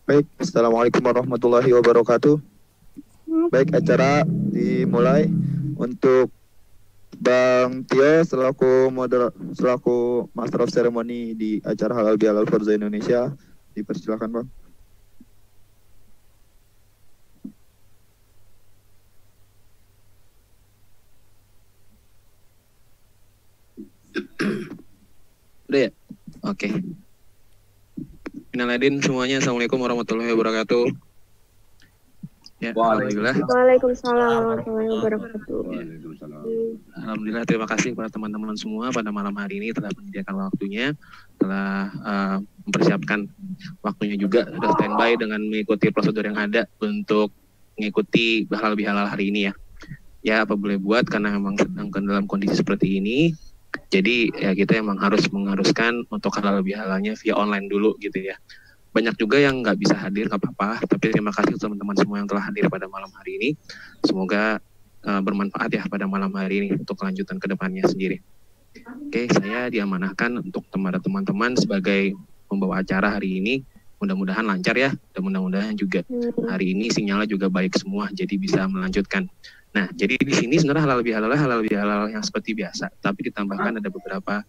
Baik, Assalamualaikum warahmatullahi wabarakatuh. Baik, acara dimulai. Untuk Bang Tio selaku Master of Ceremony di acara Halal Bihalal Forza Indonesia, dipersilakan Bang. Udah ya? Oke. Minal aidin semuanya, Assalamualaikum warahmatullahi wabarakatuh. Ya, alhamdulillah. Waalaikumsalam warahmatullahi wabarakatuh. Alhamdulillah, terima kasih kepada teman-teman semua pada malam hari ini telah menyediakan waktunya, telah mempersiapkan waktunya juga, sudah standby dengan mengikuti prosedur yang ada untuk mengikuti halal bihalal hari ini ya. Ya, apa boleh buat karena memang sedang dalam kondisi seperti ini. Jadi ya kita emang harus mengharuskan untuk halal bihalalnya via online dulu gitu ya. Banyak juga yang nggak bisa hadir, nggak apa-apa. Tapi terima kasih teman-teman semua yang telah hadir pada malam hari ini. Semoga bermanfaat ya pada malam hari ini untuk kelanjutan ke depannya sendiri. Oke, saya diamanahkan untuk teman-teman sebagai pembawa acara hari ini. Mudah-mudahan lancar ya, dan mudah-mudahan juga hari ini sinyalnya juga baik semua, jadi bisa melanjutkan. Nah, jadi di sini sebenarnya halal bihalal yang seperti biasa, tapi ditambahkan ada beberapa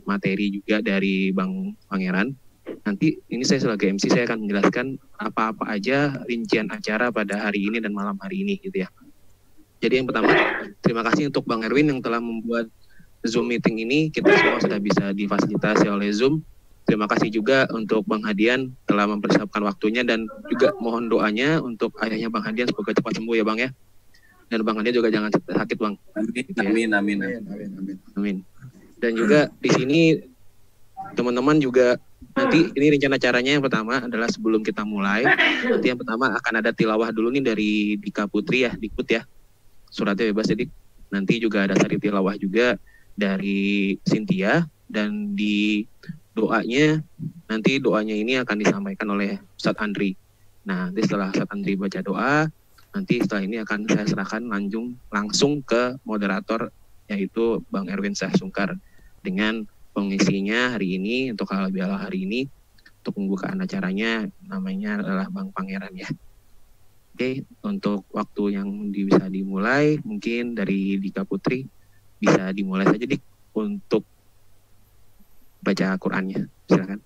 materi juga dari Bang Pangeran. Nanti ini saya sebagai MC saya akan menjelaskan apa-apa aja rincian acara pada hari ini dan malam hari ini gitu ya. Jadi yang pertama, terima kasih untuk Bang Erwin yang telah membuat Zoom meeting ini. Kita semua sudah bisa difasilitasi oleh Zoom. Terima kasih juga untuk Bang Hadian telah mempersiapkan waktunya dan juga mohon doanya untuk ayahnya Bang Hadian semoga cepat sembuh ya Bang ya. Dan Bang Hadian juga jangan sakit Bang. Amin. Dan juga di sini teman-teman juga nanti ini rencana caranya yang pertama adalah sebelum kita mulai, nanti yang pertama akan ada tilawah dulu nih dari Dika Putri ya, Dikut ya. Suratnya bebas jadi nanti juga ada sari tilawah juga dari Cynthia dan di doanya ini akan disampaikan oleh Ustadz Andri. Nah, nanti setelah Ustadz Andri baca doa, nanti setelah ini akan saya serahkan langsung ke moderator yaitu Bang Erwin Syah Sungkar dengan pengisinya hari ini untuk halal bihalal hari ini untuk pembukaan acaranya namanya adalah Bang Pangeran ya. Oke, untuk waktu yang bisa dimulai mungkin dari Dika Putri bisa dimulai saja Dik untuk baca Qurannya. Silakan.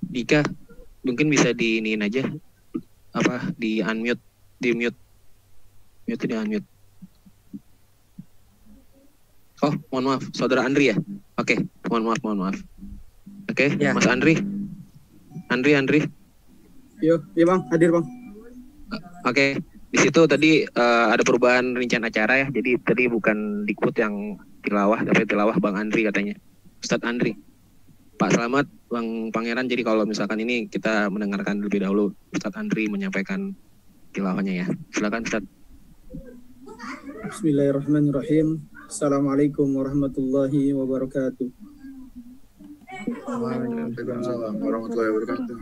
Dika, mungkin bisa diinin aja apa di unmute, di mute unmute. Oh, mohon maaf, Saudara Andri ya. Oke, mohon maaf. Oke, ya. Mas Andri. Iya Bang, hadir Bang. Oke, di situ tadi ada perubahan rincian acara ya. Jadi tadi bukan Dikut yang tilawah, tapi tilawah Bang Andri katanya. Ustadz Andri. Pak Selamat, Bang Pangeran, jadi kalau misalkan ini kita mendengarkan lebih dahulu Ustadz Andri menyampaikan tilawahnya ya. Silakan Ustadz. Bismillahirrahmanirrahim. Assalamualaikum warahmatullahi wabarakatuh. Waalaikumsalam warahmatullahi wabarakatuh.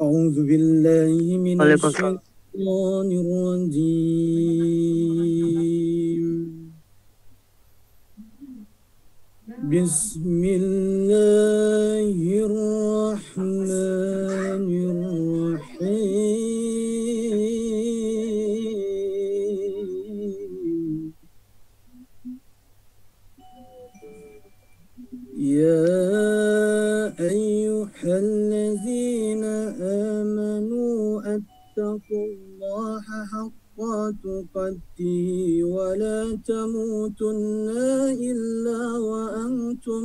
A'udzu billahi minasy syaithanir rajim. Bismillahirrahmanirrahim. Ya ayyuhalladzina amanu attaqullaha haqqa tuqatih wa la tamutunna illa wa antum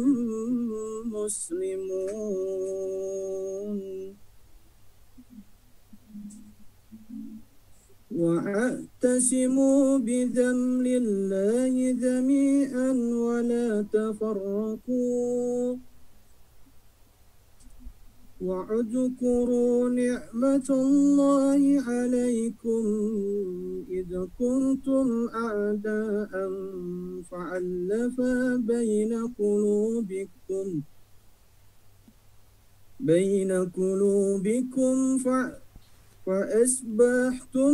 muslimun. واعتصموا بذمل الله جميعا ولا تفرقوا واذكروا نعمة الله عليكم إذ كنتم أعداء فألف بين قلوبكم فأصبحتم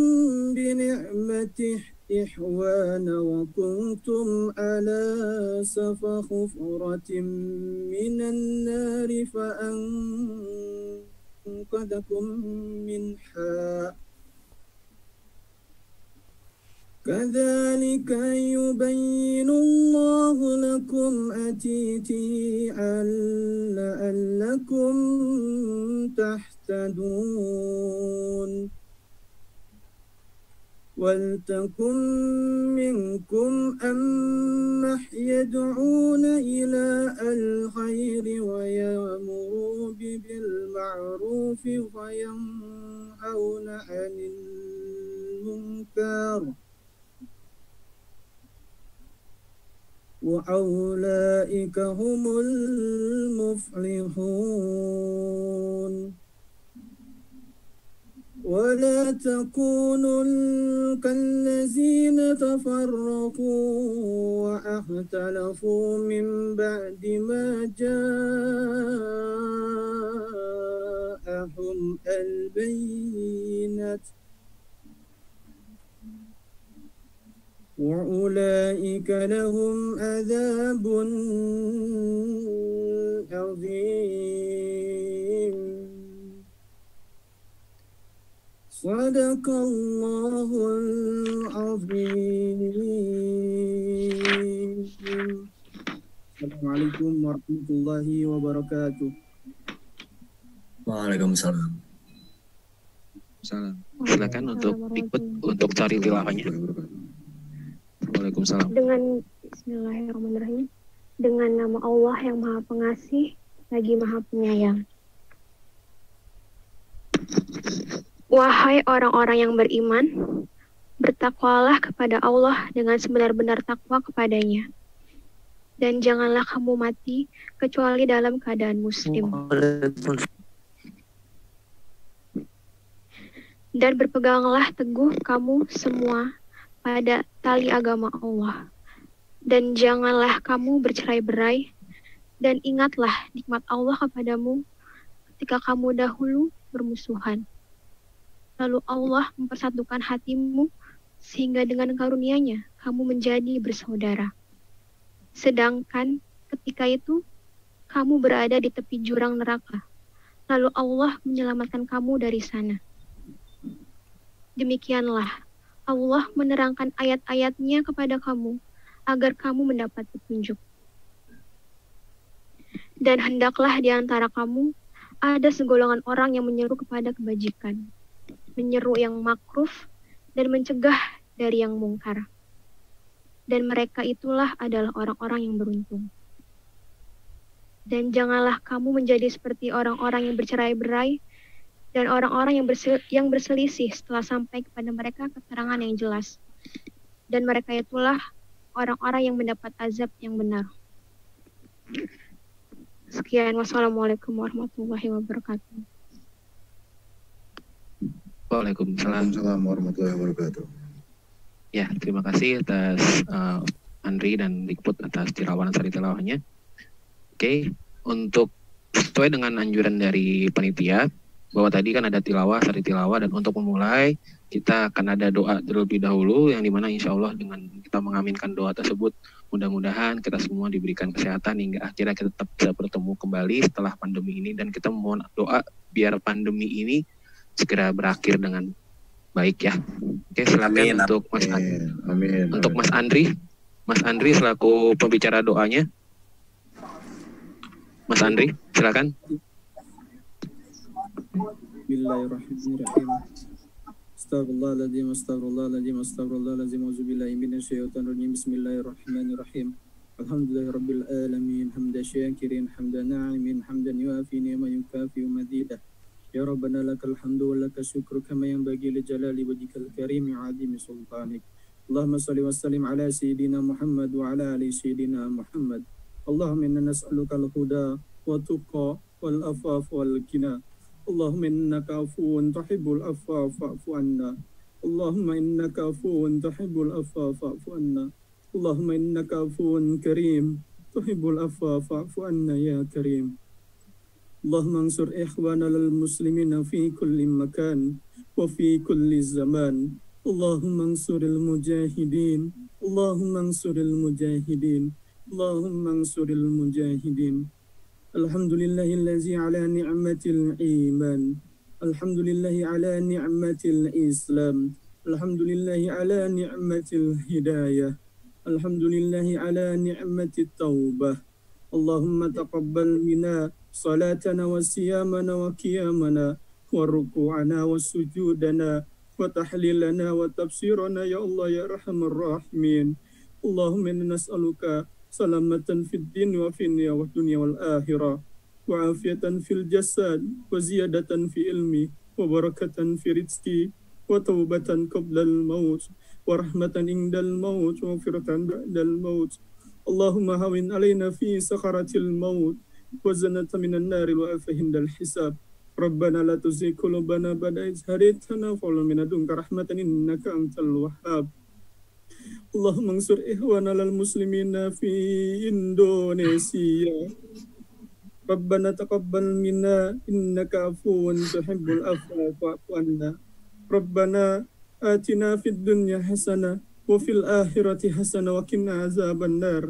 بنعمته إخوان وكنتم على سفا حفرة من النار فأنقذكم منها كذلك يبين الله لكم آياته لعلكم تهتدون ولتكن منكم أمة يدعون إلى الخير ويأمرون بالمعروف وينهون عن المنكر وأولئك هم المفلحون ولا تكونوا كالذين تفرقوا واختلفوا من بعد ما جاءهم البينات وأولئك لهم عذاب عظيم صدق الله العظيم. Assalamualaikum warahmatullahi wabarakatuh. Waalaikumsalam. Salam. Silakan untuk ikut untuk cari tilawahnya. Waalaikumsalam. Dengan Bismillahirrahmanirrahim. Dengan nama Allah yang Maha Pengasih lagi Maha Penyayang. Wahai orang-orang yang beriman, bertakwalah kepada Allah dengan sebenar-benar takwa kepadanya. Dan janganlah kamu mati kecuali dalam keadaan muslim. Dan berpeganglah teguh kamu semua pada tali agama Allah. Dan janganlah kamu bercerai-berai. Dan ingatlah nikmat Allah kepadamu ketika kamu dahulu bermusuhan. Lalu Allah mempersatukan hatimu sehingga dengan karunia-Nya kamu menjadi bersaudara. Sedangkan ketika itu kamu berada di tepi jurang neraka. Lalu Allah menyelamatkan kamu dari sana. Demikianlah Allah menerangkan ayat-ayat-Nya kepada kamu agar kamu mendapat petunjuk. Dan hendaklah di antara kamu ada segolongan orang yang menyeru kepada kebajikan, menyeru yang makruf, dan mencegah dari yang mungkar. Dan mereka itulah adalah orang-orang yang beruntung. Dan janganlah kamu menjadi seperti orang-orang yang bercerai-berai dan orang-orang yang berselisih setelah sampai kepada mereka keterangan yang jelas. Dan mereka itulah orang-orang yang mendapat azab yang benar. Sekian, wassalamualaikum warahmatullahi wabarakatuh. Waalaikumsalam warahmatullahi wabarakatuh. Ya, terima kasih atas Andri dan Dikput atas tirawan sari tilawahnya. Oke, untuk sesuai dengan anjuran dari panitia bahwa tadi kan ada tilawah, sari tilawah, dan untuk memulai kita akan ada doa terlebih dahulu yang dimana insya Allah dengan kita mengaminkan doa tersebut mudah-mudahan kita semua diberikan kesehatan hingga akhirnya kita tetap bisa bertemu kembali setelah pandemi ini, dan kita mohon doa biar pandemi ini segera berakhir dengan baik ya. Oke, silakan untuk Mas Amin. Untuk Mas Andri. Mas Andri selaku pembicara doanya. Mas Andri, silakan. Bismillahirrahmanirrahim. Astagfirullahaladzim, astagfirullahaladzim, astagfirullahaladzim, auzubillahi minasyaitonir rajim. Bismillahirrahmanirrahim. Alhamdulillahirabbil alamin, hamdan syakirin, hamdan na'imin, hamdan yuafi ni'ma yukafi mazidah. Ya Rabbana lakal hamdu wa lakal syukru kama yanbaghi li jalali wajhikal karim wa 'azimi sultanik. Allahumma shalli wa sallim ala sayyidina Muhammad wa ala ali sayyidina Muhammad. Allahumma inna nas'aluka al-huda wa tuqa wal afaf wal ghina. Allahumma innaka afuwun tuhibbul afwa fa'fu anna. Allahumma innaka afuwun tuhibbul afwa fa'fu anna. Allahumma innaka afuwun karim tuhibbul afwa fa'fu anna ya karim. Allahumma ansur ikhwana lil muslimina fi kulli makan wa fi kulli zaman. اللهم انصر المجاهدين اللهم انصر المجاهدين اللهم انصر المجاهدين الحمد لله الذي على نعمة الإيمان الحمد لله على نعمة الإسلام الحمد لله على نعمة الهداية الحمد لله على نعمة التوبة اللهم تقبل منا صلاتنا وصيامنا وقيامنا وركوعنا وسجودنا وتحليلنا وتفسيرنا يا الله يا أرحم الراحمين اللهم إنا نسألك سلامة في الدين وفي الدنيا والآخرة وعافية في الجسد وزيادة في علمي وبركة في رزقي وتوبة قبل الموت ورحمة عند الموت ومغفرة بعد الموت اللهم هون علينا في سكرات الموت وزنة من النار وعافية عند الحساب ربنا لا تزغ قلوبنا بعد إذ هديتنا وهب لنا من لدنك رحمة إنك أنت الوهاب اللهم انصر إخواننا المسلمين في إندونيسيا ربنا تقبل منا إنك عفو تحب العفو فاعف عنا ربنا آتنا في الدنيا حسنة وفي الآخرة حسنة وقنا عذاب النار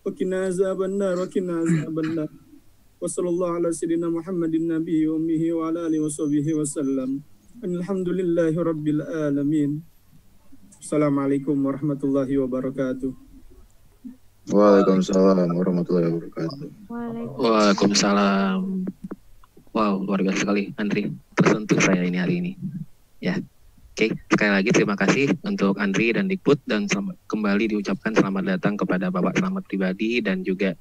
وقنا عذاب النار وقنا عذاب النار وصلى الله على سيدنا محمد النبي وأمه وعلى آله وصحبه وسلم الحمد لله رب العالمين. Assalamualaikum warahmatullahi wabarakatuh. Waalaikumsalam warahmatullahi wabarakatuh. Waalaikumsalam. Wow, luar biasa sekali, Andri. Tersentuh saya ini hari ini. Ya, oke. Sekali lagi terima kasih untuk Andri dan Dikbud dan kembali diucapkan selamat datang kepada Bapak Selamat pribadi dan juga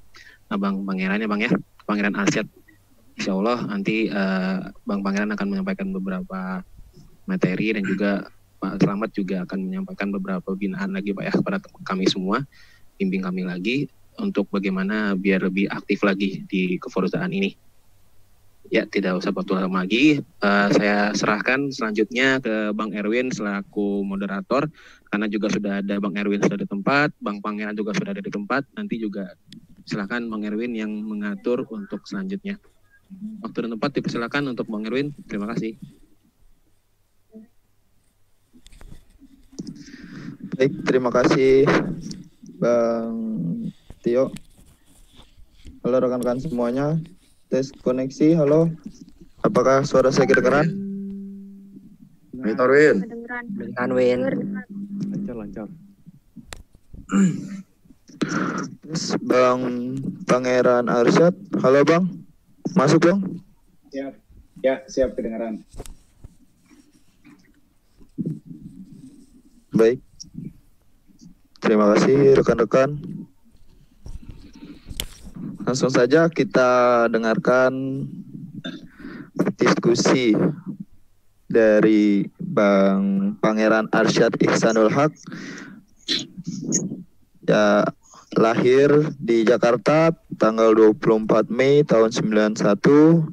Bang Pangeran ya Bang ya, Pangeran Arsyad. Insya Allah nanti Bang Pangeran akan menyampaikan beberapa materi dan juga Pak Selamat juga akan menyampaikan beberapa binaan lagi Pak ya kepada kami semua, bimbing kami lagi untuk bagaimana biar lebih aktif lagi di keperusahaan ini. Ya, tidak usah waktu lama lagi. Saya serahkan selanjutnya ke Bang Erwin selaku moderator, karena juga sudah ada Bang Erwin sudah di tempat, Bang Pangeran juga sudah ada di tempat. Nanti juga silakan Bang Erwin yang mengatur untuk selanjutnya. Waktu dan tempat dipersilakan untuk Bang Erwin. Terima kasih. Baik, terima kasih Bang Tio. Halo rekan-rekan semuanya. Tes koneksi, halo. Apakah suara saya kedengaran? Mitor Win. Dengan Win. Lancar. Terus Bang Pangeran Arsyad, halo Bang. Masuk Bang. Siap. Ya, siap kedengaran. Baik. Terima kasih rekan-rekan. Langsung saja kita dengarkan diskusi dari Bang Pangeran Arsyad Ihsanul Haq. Ya, lahir di Jakarta tanggal 24 Mei tahun 91.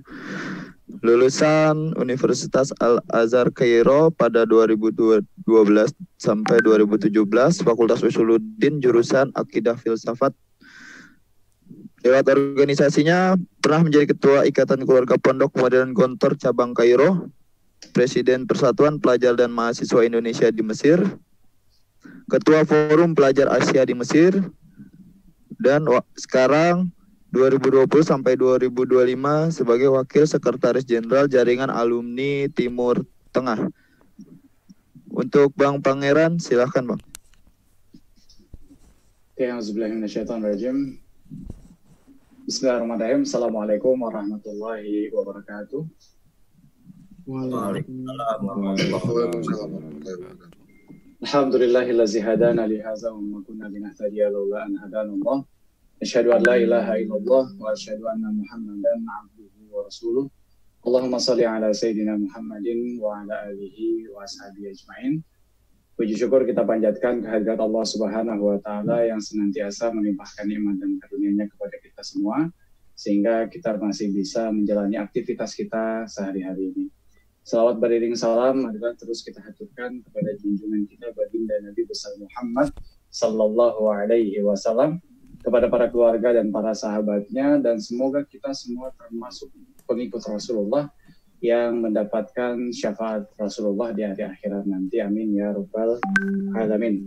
Lulusan Universitas Al-Azhar Kairo pada 2012 sampai 2017, Fakultas Usuluddin jurusan Akidah Filsafat. Lewat organisasinya pernah menjadi Ketua Ikatan Keluarga Pondok Modern Gontor Cabang Kairo, Presiden Persatuan Pelajar dan Mahasiswa Indonesia di Mesir, Ketua Forum Pelajar Asia di Mesir, dan sekarang 2020 sampai 2025 sebagai Wakil Sekretaris Jenderal Jaringan Alumni Timur Tengah. Untuk Bang Pangeran, silakan Bang. Auzubillahiminasyaitonirrajim. Bismillahirrahmanirrahim. Assalamualaikum warahmatullahi wabarakatuh. Waalaikumsalam warahmatullahi wabarakatuh. Alhamdulillahillazi hadana li hadza wa ma kunna linahtadiya laula an hadanallah. Asyhadu an la ilaha illallah wa asyhadu anna Muhammadan abduhu wa rasuluh. Allahumma shalli ala sayyidina Muhammadin wa ala alihi wa ashabihi ajmain. Puji syukur kita panjatkan kehadirat Allah Subhanahu wa taala yang senantiasa melimpahkan nikmat dan karunia-Nya kepada kita semua sehingga kita masih bisa menjalani aktivitas kita sehari-hari ini. Salawat beriring salam adalah terus kita haturkan kepada junjungan kita baginda Nabi besar Muhammad sallallahu alaihi wasallam, kepada para keluarga dan para sahabatnya, dan semoga kita semua termasuk pengikut Rasulullah yang mendapatkan syafaat Rasulullah di hari akhirat nanti. Amin ya rabbal alamin.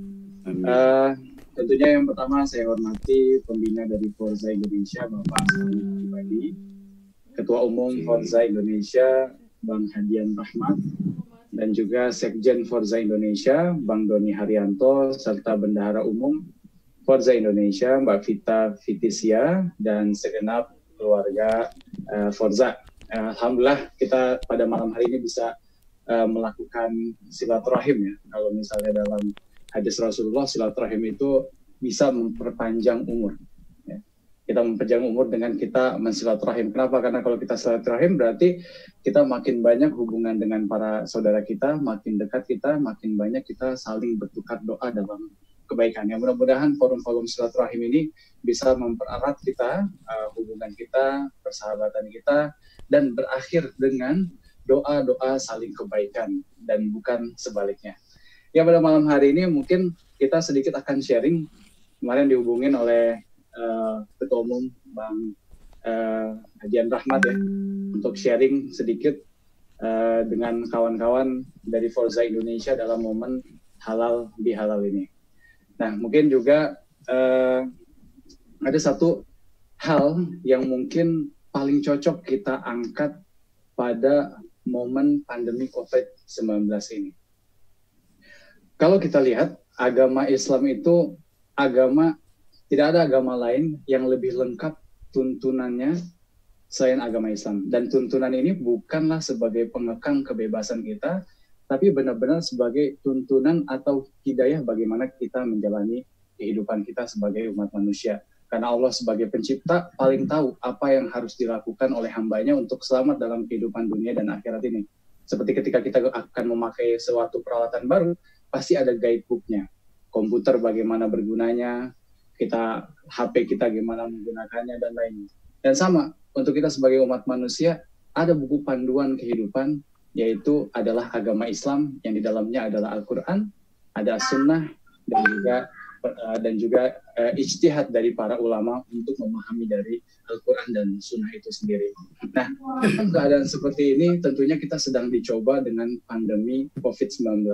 Tentunya yang pertama saya hormati pembina dari Forza Indonesia, Bapak Selamat Pribadi, Ketua Umum Forza Indonesia, Bang Hadian Rahmat, dan juga Sekjen Forza Indonesia, Bang Doni Haryanto, serta Bendahara Umum Forza Indonesia, Mbak Vita Fitisia, dan segenap keluarga Forza. Alhamdulillah kita pada malam hari ini bisa melakukan silaturahim ya. Kalau misalnya dalam hadis Rasulullah, silaturahim itu bisa memperpanjang umur. Ya. Kita memperpanjang umur dengan kita mensilaturahim. Kenapa? Karena kalau kita silaturahim berarti kita makin banyak hubungan dengan para saudara kita, makin dekat kita, makin banyak kita saling bertukar doa dalam kebaikan. Ya, mudah-mudahan forum-forum silaturahim ini bisa mempererat kita, hubungan kita, persahabatan kita, dan berakhir dengan doa-doa saling kebaikan dan bukan sebaliknya. Ya, pada malam hari ini mungkin kita sedikit akan sharing. Kemarin dihubungin oleh Ketua Umum Bang Hadian Rahmat ya, untuk sharing sedikit dengan kawan-kawan dari Forza Indonesia dalam momen halal bihalal ini. Nah, mungkin juga ada satu hal yang mungkin paling cocok kita angkat pada momen pandemi COVID-19 ini. Kalau kita lihat, agama Islam itu agama, tidak ada agama lain yang lebih lengkap tuntunannya selain agama Islam. Dan tuntunan ini bukanlah sebagai pengekang kebebasan kita, tapi benar-benar sebagai tuntunan atau hidayah bagaimana kita menjalani kehidupan kita sebagai umat manusia. Karena Allah sebagai pencipta paling tahu apa yang harus dilakukan oleh hambanya untuk selamat dalam kehidupan dunia dan akhirat ini. Seperti ketika kita akan memakai suatu peralatan baru, pasti ada guidebooknya. Komputer bagaimana bergunanya, HP kita gimana menggunakannya, dan lainnya. Dan sama, untuk kita sebagai umat manusia, ada buku panduan kehidupan, yaitu adalah agama Islam, yang di dalamnya adalah Al-Quran, ada Sunnah, dan juga ijtihad dari para ulama untuk memahami dari Al-Quran dan Sunnah itu sendiri. Nah, dalam keadaan seperti ini tentunya kita sedang dicoba dengan pandemi COVID-19.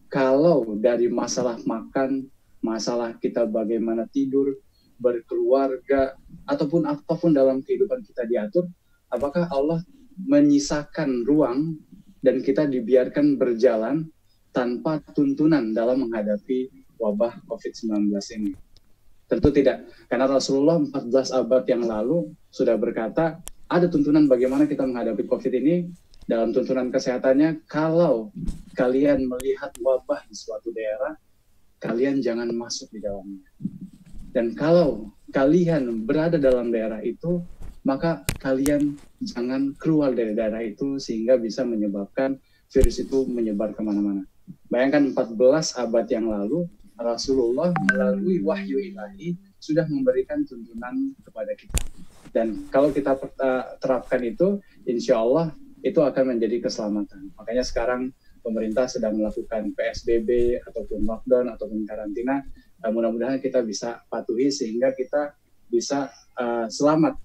Kalau dari masalah makan, masalah kita bagaimana tidur, berkeluarga, ataupun apapun dalam kehidupan kita diatur, apakah Allah menyisakan ruang dan kita dibiarkan berjalan tanpa tuntunan dalam menghadapi wabah COVID-19 ini? Tentu tidak, karena Rasulullah 14 abad yang lalu sudah berkata, ada tuntunan bagaimana kita menghadapi COVID ini. Dalam tuntunan kesehatannya, kalau kalian melihat wabah di suatu daerah, kalian jangan masuk di dalamnya. Dan kalau kalian berada dalam daerah itu, maka kalian jangan keluar dari daerah itu sehingga bisa menyebabkan virus itu menyebar kemana-mana. Bayangkan 14 abad yang lalu, Rasulullah melalui wahyu ilahi sudah memberikan tuntunan kepada kita. Dan kalau kita terapkan itu, insya Allah itu akan menjadi keselamatan. Makanya sekarang pemerintah sedang melakukan PSBB ataupun lockdown ataupun karantina. Mudah-mudahan kita bisa patuhi sehingga kita bisa selamat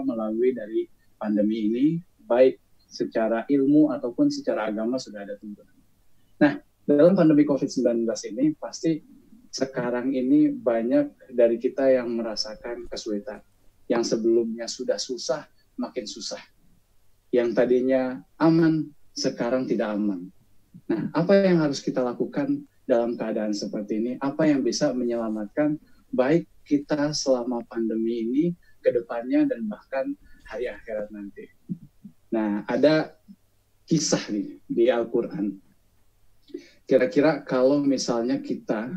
melalui dari pandemi ini, baik secara ilmu ataupun secara agama sudah ada tuntunan. Nah, dalam pandemi COVID-19 ini pasti sekarang ini banyak dari kita yang merasakan kesulitan. Yang sebelumnya sudah susah, makin susah. Yang tadinya aman, sekarang tidak aman. Nah, apa yang harus kita lakukan dalam keadaan seperti ini? Apa yang bisa menyelamatkan baik kita selama pandemi ini, ke depannya, dan bahkan hari akhirat nanti? Nah, ada kisah nih di Al-Quran. Kira-kira kalau misalnya kita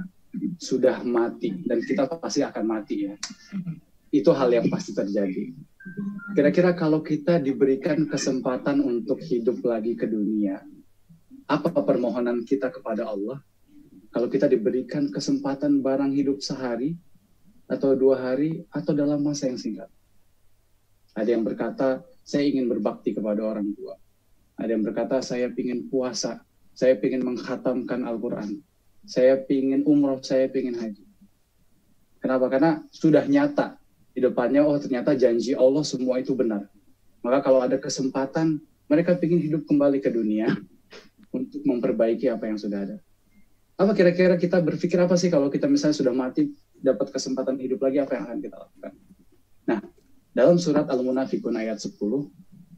sudah mati, dan kita pasti akan mati ya, itu hal yang pasti terjadi. Kira-kira kalau kita diberikan kesempatan untuk hidup lagi ke dunia, apa permohonan kita kepada Allah? Kalau kita diberikan kesempatan barang hidup sehari, atau 2 hari, atau dalam masa yang singkat. Ada yang berkata, saya ingin berbakti kepada orang tua. Ada yang berkata, saya ingin puasa, saya ingin mengkhatamkan Al-Quran, saya ingin umroh, saya ingin haji. Kenapa? Karena sudah nyata di depannya, oh ternyata janji Allah semua itu benar. Maka kalau ada kesempatan, mereka ingin hidup kembali ke dunia untuk memperbaiki apa yang sudah ada. Apa kira-kira kita berpikir apa sih kalau kita misalnya sudah mati, dapat kesempatan hidup lagi, apa yang akan kita lakukan? Nah, dalam surat Al-Munafikun ayat 10,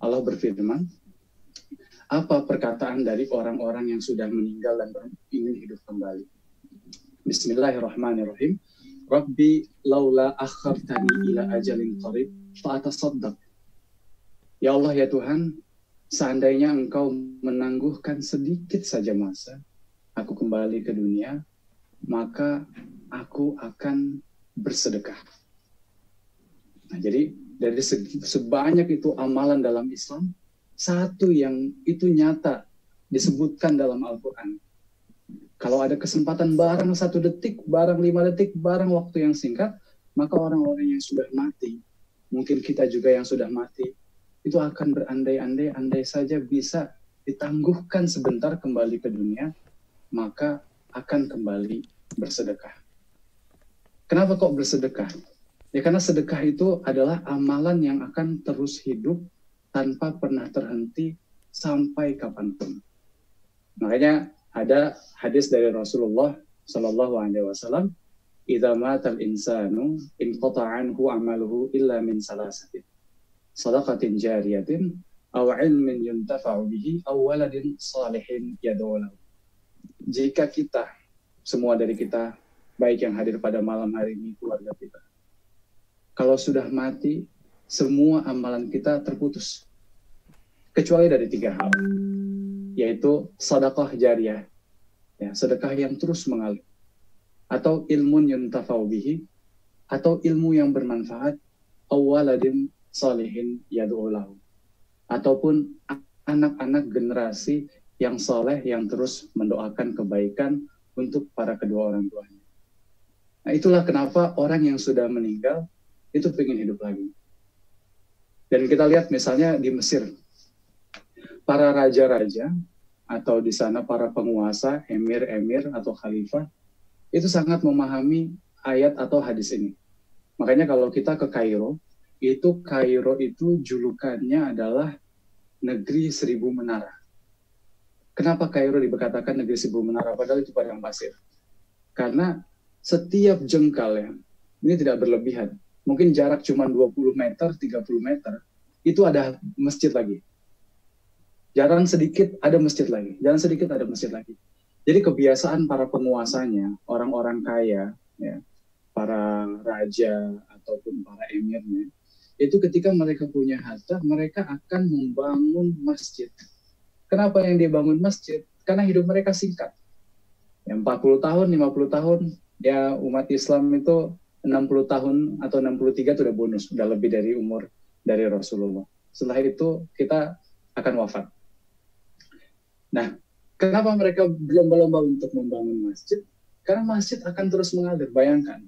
Allah berfirman, apa perkataan dari orang-orang yang sudah meninggal dan ingin hidup kembali? Bismillahirrahmanirrahim. Rabbi laula akhartani ila ajalin qarib fa'atasaddaq. Ya Allah ya Tuhan, seandainya Engkau menangguhkan sedikit saja masa, aku kembali ke dunia, maka aku akan bersedekah. Nah, jadi dari sebanyak itu amalan dalam Islam, satu yang itu nyata disebutkan dalam Al-Quran. Kalau ada kesempatan barang 1 detik, barang 5 detik, barang waktu yang singkat, maka orang-orang yang sudah mati, mungkin kita juga yang sudah mati, itu akan berandai-andai, andai saja bisa ditangguhkan sebentar kembali ke dunia, maka akan kembali bersedekah. Kenapa kok bersedekah? Ya karena sedekah itu adalah amalan yang akan terus hidup tanpa pernah terhenti sampai kapanpun. Makanya ada hadis dari Rasulullah Sallallahu Alaihi Wasallam, "Idza matal insanu inqata'a anhu amaluhu illa min salasatin, sadaqatin jariyatin, aw ilmin yuntafa'u bihi, aw waladin salihin yad'u lahu." Jika kita, semua dari kita, baik yang hadir pada malam hari ini, keluarga kita, kalau sudah mati, semua amalan kita terputus. Kecuali dari 3 hal, yaitu sedekah jariyah, ya, sedekah yang terus mengalir, atau ilmun yuntafa'u bihi, atau ilmu yang bermanfaat, aw waladin salihin yad'u lahu, ataupun anak-anak generasi yang soleh yang terus mendoakan kebaikan untuk para kedua orang tuanya. Nah, itulah kenapa orang yang sudah meninggal itu ingin hidup lagi. Dan kita lihat misalnya di Mesir, para raja-raja atau di sana para penguasa, emir-emir atau khalifah, itu sangat memahami ayat atau hadis ini. Makanya kalau kita ke Kairo itu julukannya adalah negeri 1000 menara. Kenapa Kairo dikatakan negeri 1000 menara padahal itu padang pasir? Karena setiap jengkal, ya, ini tidak berlebihan, mungkin jarak cuma 20 meter, 30 meter, itu ada masjid lagi. Jarang sedikit ada masjid lagi, jarang sedikit ada masjid lagi. Jadi kebiasaan para penguasanya, orang-orang kaya, ya, para raja ataupun para emirnya, itu ketika mereka punya harta, mereka akan membangun masjid. Kenapa yang dibangun masjid? Karena hidup mereka singkat. Ya, 40 tahun, 50 tahun, ya umat Islam itu 60 tahun atau 63 itu udah bonus, udah lebih dari umur dari Rasulullah. Setelah itu kita akan wafat. Nah, kenapa mereka berlomba-lomba untuk membangun masjid? Karena masjid akan terus mengalir. Bayangkan,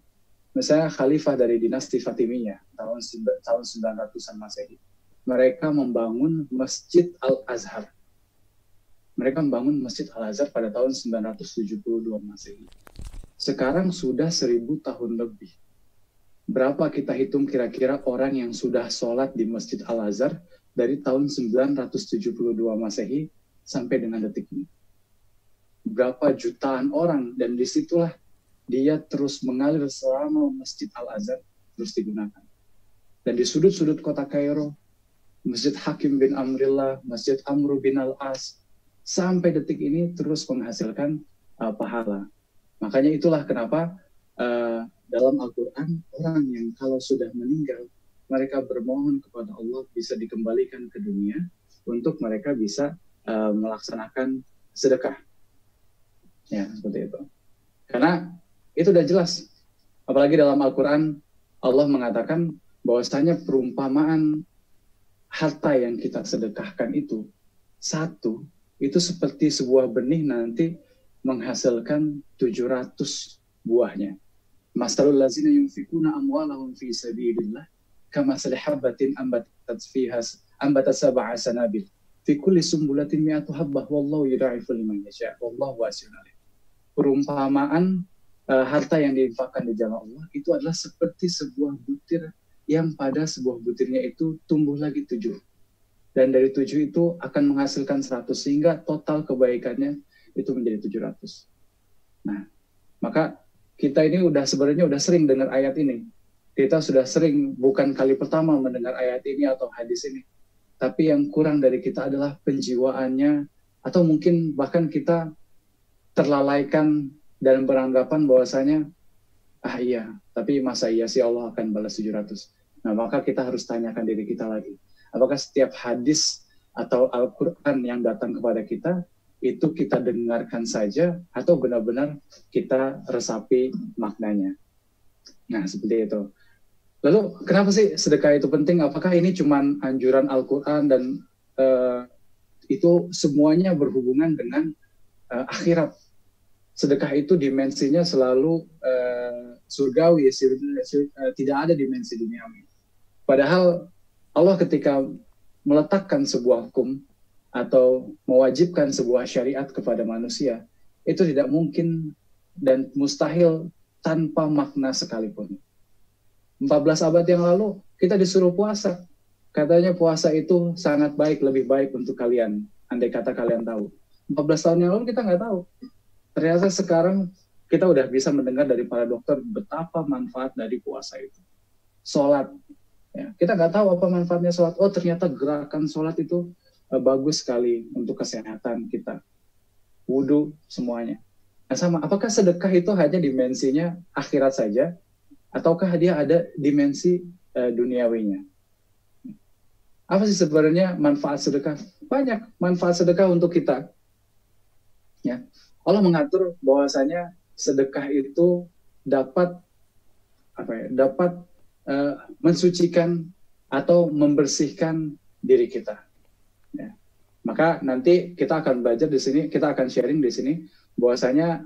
misalnya khalifah dari dinasti Fatimiyah tahun 900-an Masehi. Mereka membangun Masjid Al-Azhar. Mereka membangun Masjid Al-Azhar pada tahun 972 Masehi. Sekarang sudah 1000 tahun lebih. Berapa kita hitung kira-kira orang yang sudah sholat di Masjid Al-Azhar dari tahun 972 Masehi sampai dengan detik ini? Berapa jutaan orang, dan disitulah dia terus mengalir selama Masjid Al-Azhar terus digunakan. Dan di sudut-sudut kota Kairo, Masjid Hakim bin Amrillah, Masjid Amru bin Al-As, sampai detik ini terus menghasilkan pahala. Makanya itulah kenapa dalam Al-Quran, orang yang kalau sudah meninggal, mereka bermohon kepada Allah bisa dikembalikan ke dunia untuk mereka bisa melaksanakan sedekah. Ya, seperti itu. Karena itu udah jelas. Apalagi dalam Al-Quran, Allah mengatakan bahwasanya perumpamaan harta yang kita sedekahkan itu, satu, itu seperti sebuah benih nanti menghasilkan 700 buahnya. Masalul lazina yunfikuna amwalahum fi sabilillah kamathali habbatin ambatat sab'a sanabil fi kulli sumbulatin mi'atu habbah wallahu yudha'ifu liman yasha' wallahu wasi'un alim. Perumpamaan harta yang diinfakkan di jalan Allah itu adalah seperti sebuah butir yang pada sebuah butirnya itu tumbuh lagi 7. dan dari 7 itu akan menghasilkan 100, sehingga total kebaikannya itu menjadi 700. Nah, maka kita ini sebenarnya udah sering dengar ayat ini. Kita sudah sering, bukan kali pertama mendengar ayat ini atau hadis ini. Tapi yang kurang dari kita adalah penjiwaannya, atau mungkin bahkan kita terlalaikan dan beranggapan bahwasanya, iya, tapi masa iya sih Allah akan balas 700. Nah, maka kita harus tanyakan diri kita lagi. Apakah setiap hadis atau Al-Quran yang datang kepada kita, itu kita dengarkan saja, atau benar-benar kita resapi maknanya. Nah, seperti itu. Lalu, kenapa sih sedekah itu penting? Apakah ini cuma anjuran Al-Quran dan itu semuanya berhubungan dengan akhirat? Sedekah itu dimensinya selalu surgawi, tidak ada dimensi duniawi. Padahal Allah ketika meletakkan sebuah hukum atau mewajibkan sebuah syariat kepada manusia, itu tidak mungkin dan mustahil tanpa makna sekalipun. 14 abad yang lalu kita disuruh puasa. Katanya puasa itu sangat baik, lebih baik untuk kalian, andai kata kalian tahu. 14 tahun yang lalu kita nggak tahu. Ternyata sekarang kita udah bisa mendengar dari para dokter betapa manfaat dari puasa itu. Sholat. Ya, kita nggak tahu apa manfaatnya sholat. Oh, ternyata gerakan sholat itu bagus sekali untuk kesehatan kita. Wudhu, semuanya. Nah, sama, apakah sedekah itu hanya dimensinya akhirat saja? Ataukah dia ada dimensi duniawinya? Apa sih sebenarnya manfaat sedekah? Banyak manfaat sedekah untuk kita. Ya, Allah mengatur bahwasanya sedekah itu dapat mensucikan atau membersihkan diri kita. Ya. Maka nanti kita akan belajar di sini, kita akan sharing di sini bahwasanya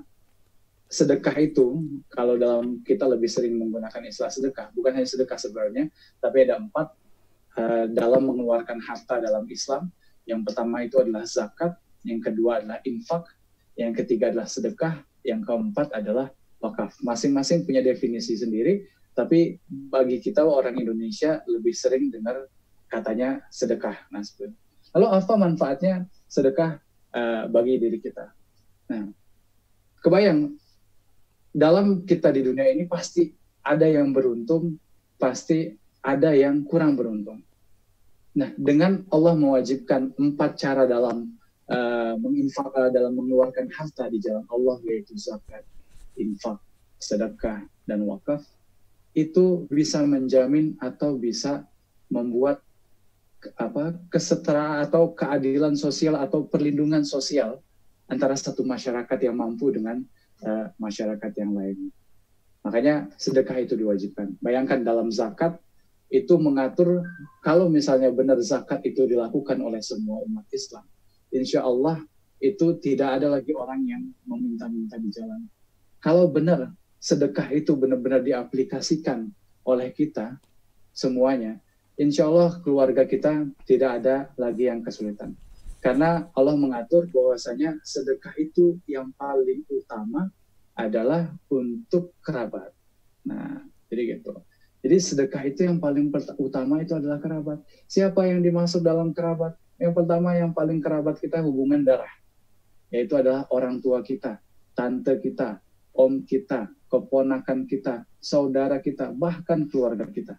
sedekah itu, kalau dalam kita lebih sering menggunakan istilah sedekah, bukan hanya sedekah sebenarnya, tapi ada 4 dalam mengeluarkan harta dalam Islam. Yang pertama itu adalah zakat, yang kedua adalah infak, yang ketiga adalah sedekah, yang keempat adalah wakaf. Masing-masing punya definisi sendiri, tapi bagi kita orang Indonesia lebih sering dengar katanya sedekah. Nah, lalu apa manfaatnya sedekah bagi diri kita? Nah, kebayang, dalam kita di dunia ini pasti ada yang beruntung, pasti ada yang kurang beruntung. Nah, dengan Allah mewajibkan 4 cara dalam dalam mengeluarkan harta di jalan Allah, yaitu zakat, infak, sedekah, dan wakaf, itu bisa menjamin atau bisa membuat kesetaraan atau keadilan sosial atau perlindungan sosial antara satu masyarakat yang mampu dengan masyarakat yang lain. Makanya sedekah itu diwajibkan. Bayangkan dalam zakat itu mengatur, kalau misalnya benar zakat itu dilakukan oleh semua umat Islam, insya Allah itu tidak ada lagi orang yang meminta-minta di jalan. Kalau benar sedekah itu benar-benar diaplikasikan oleh kita semuanya, insya Allah keluarga kita tidak ada lagi yang kesulitan. Karena Allah mengatur bahwasanya sedekah itu yang paling utama adalah untuk kerabat. Nah, jadi gitu. Jadi sedekah itu yang paling utama itu adalah kerabat. Siapa yang dimaksud dalam kerabat? Yang pertama, yang paling kerabat kita hubungan darah, yaitu adalah orang tua kita, tante kita, om kita, keponakan kita, saudara kita, bahkan keluarga kita.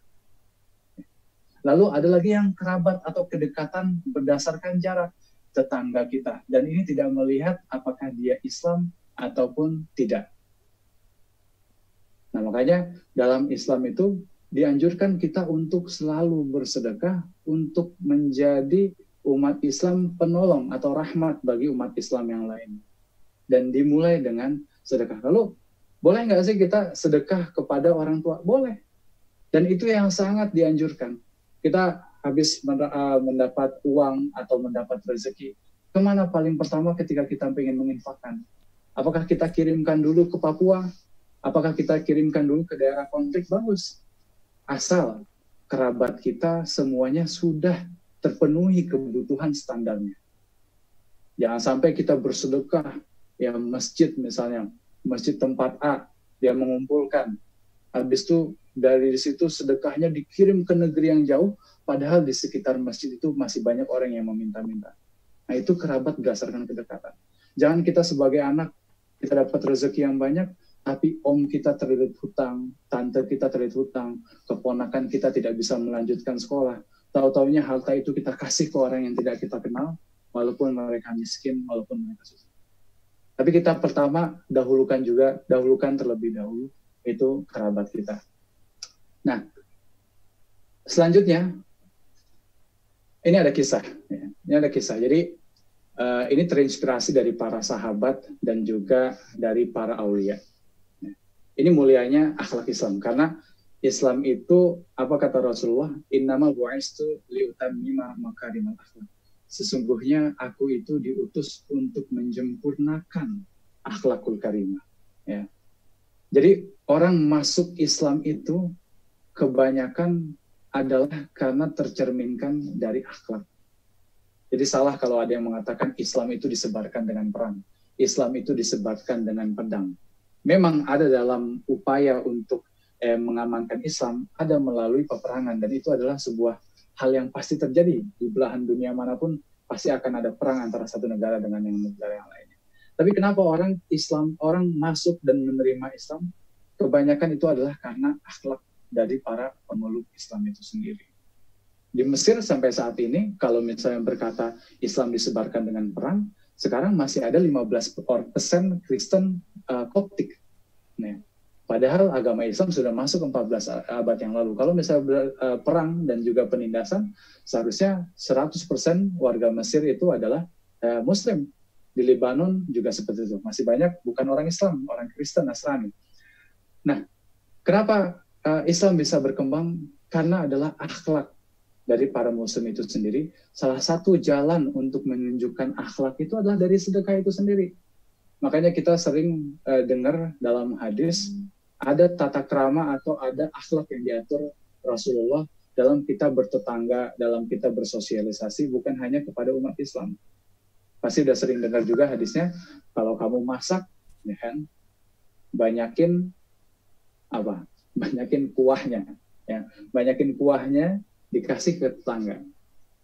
Lalu ada lagi yang kerabat atau kedekatan berdasarkan jarak, tetangga kita. Dan ini tidak melihat apakah dia Islam ataupun tidak. Nah, makanya dalam Islam itu dianjurkan kita untuk selalu bersedekah untuk menjadi umat Islam penolong atau rahmat bagi umat Islam yang lain. Dan dimulai dengan sedekah. Lalu, boleh nggak sih kita sedekah kepada orang tua? Boleh. Dan itu yang sangat dianjurkan. Kita habis mendapat uang atau mendapat rezeki, kemana paling pertama ketika kita ingin menginfakkan? Apakah kita kirimkan dulu ke Papua? Apakah kita kirimkan dulu ke daerah konflik? Bagus. Asal kerabat kita semuanya sudah terpenuhi kebutuhan standarnya. Jangan sampai kita bersedekah, ya masjid misalnya, masjid tempat A, dia mengumpulkan. Habis itu Dari situ sedekahnya dikirim ke negeri yang jauh, padahal di sekitar masjid itu masih banyak orang yang meminta-minta. Nah, itu kerabat berdasarkan kedekatan. Jangan kita sebagai anak, kita dapat rezeki yang banyak, tapi om kita terlilit hutang, tante kita terlilit hutang, keponakan kita tidak bisa melanjutkan sekolah. Tahu-taunya harta itu kita kasih ke orang yang tidak kita kenal, walaupun mereka miskin, walaupun mereka susah. Tapi kita pertama dahulukan terlebih dahulu itu kerabat kita. Nah, selanjutnya ini ada kisah. Jadi ini terinspirasi dari para sahabat dan juga dari para aulia. Ini mulianya akhlak Islam, karena Islam itu apa kata Rasulullah? Innama bu'istu liutammima makarimal akhlak. Sesungguhnya aku itu diutus untuk menjempurnakan akhlakul karimah. Ya. Jadi orang masuk Islam itu kebanyakan adalah karena tercerminkan dari akhlak. Jadi salah kalau ada yang mengatakan Islam itu disebarkan dengan perang, Islam itu disebarkan dengan pedang. Memang ada dalam upaya untuk mengamankan Islam, ada melalui peperangan, dan itu adalah sebuah hal yang pasti terjadi di belahan dunia manapun. Pasti akan ada perang antara satu negara dengan negara yang lainnya. Tapi kenapa orang masuk dan menerima Islam, kebanyakan itu adalah karena akhlak dari para pemeluk Islam itu sendiri. Di Mesir sampai saat ini, kalau misalnya berkata Islam disebarkan dengan perang, sekarang masih ada 15% Kristen Koptik. Nah, padahal agama Islam sudah masuk 14 abad yang lalu. Kalau misalnya perang dan juga penindasan, seharusnya 100% warga Mesir itu adalah Muslim. Di Lebanon juga seperti itu. Masih banyak bukan orang Islam, orang Kristen, Nasrani. Nah, kenapa Islam bisa berkembang? Karena adalah akhlak dari para Muslim itu sendiri. Salah satu jalan untuk menunjukkan akhlak itu adalah dari sedekah itu sendiri. Makanya kita sering dengar dalam hadis, ada tata krama atau ada akhlak yang diatur Rasulullah dalam kita bertetangga, dalam kita bersosialisasi, bukan hanya kepada umat Islam. Pasti udah sering dengar juga hadisnya, kalau kamu masak, ya kan, banyakin kuahnya, ya, banyakin kuahnya dikasih ke tetangga.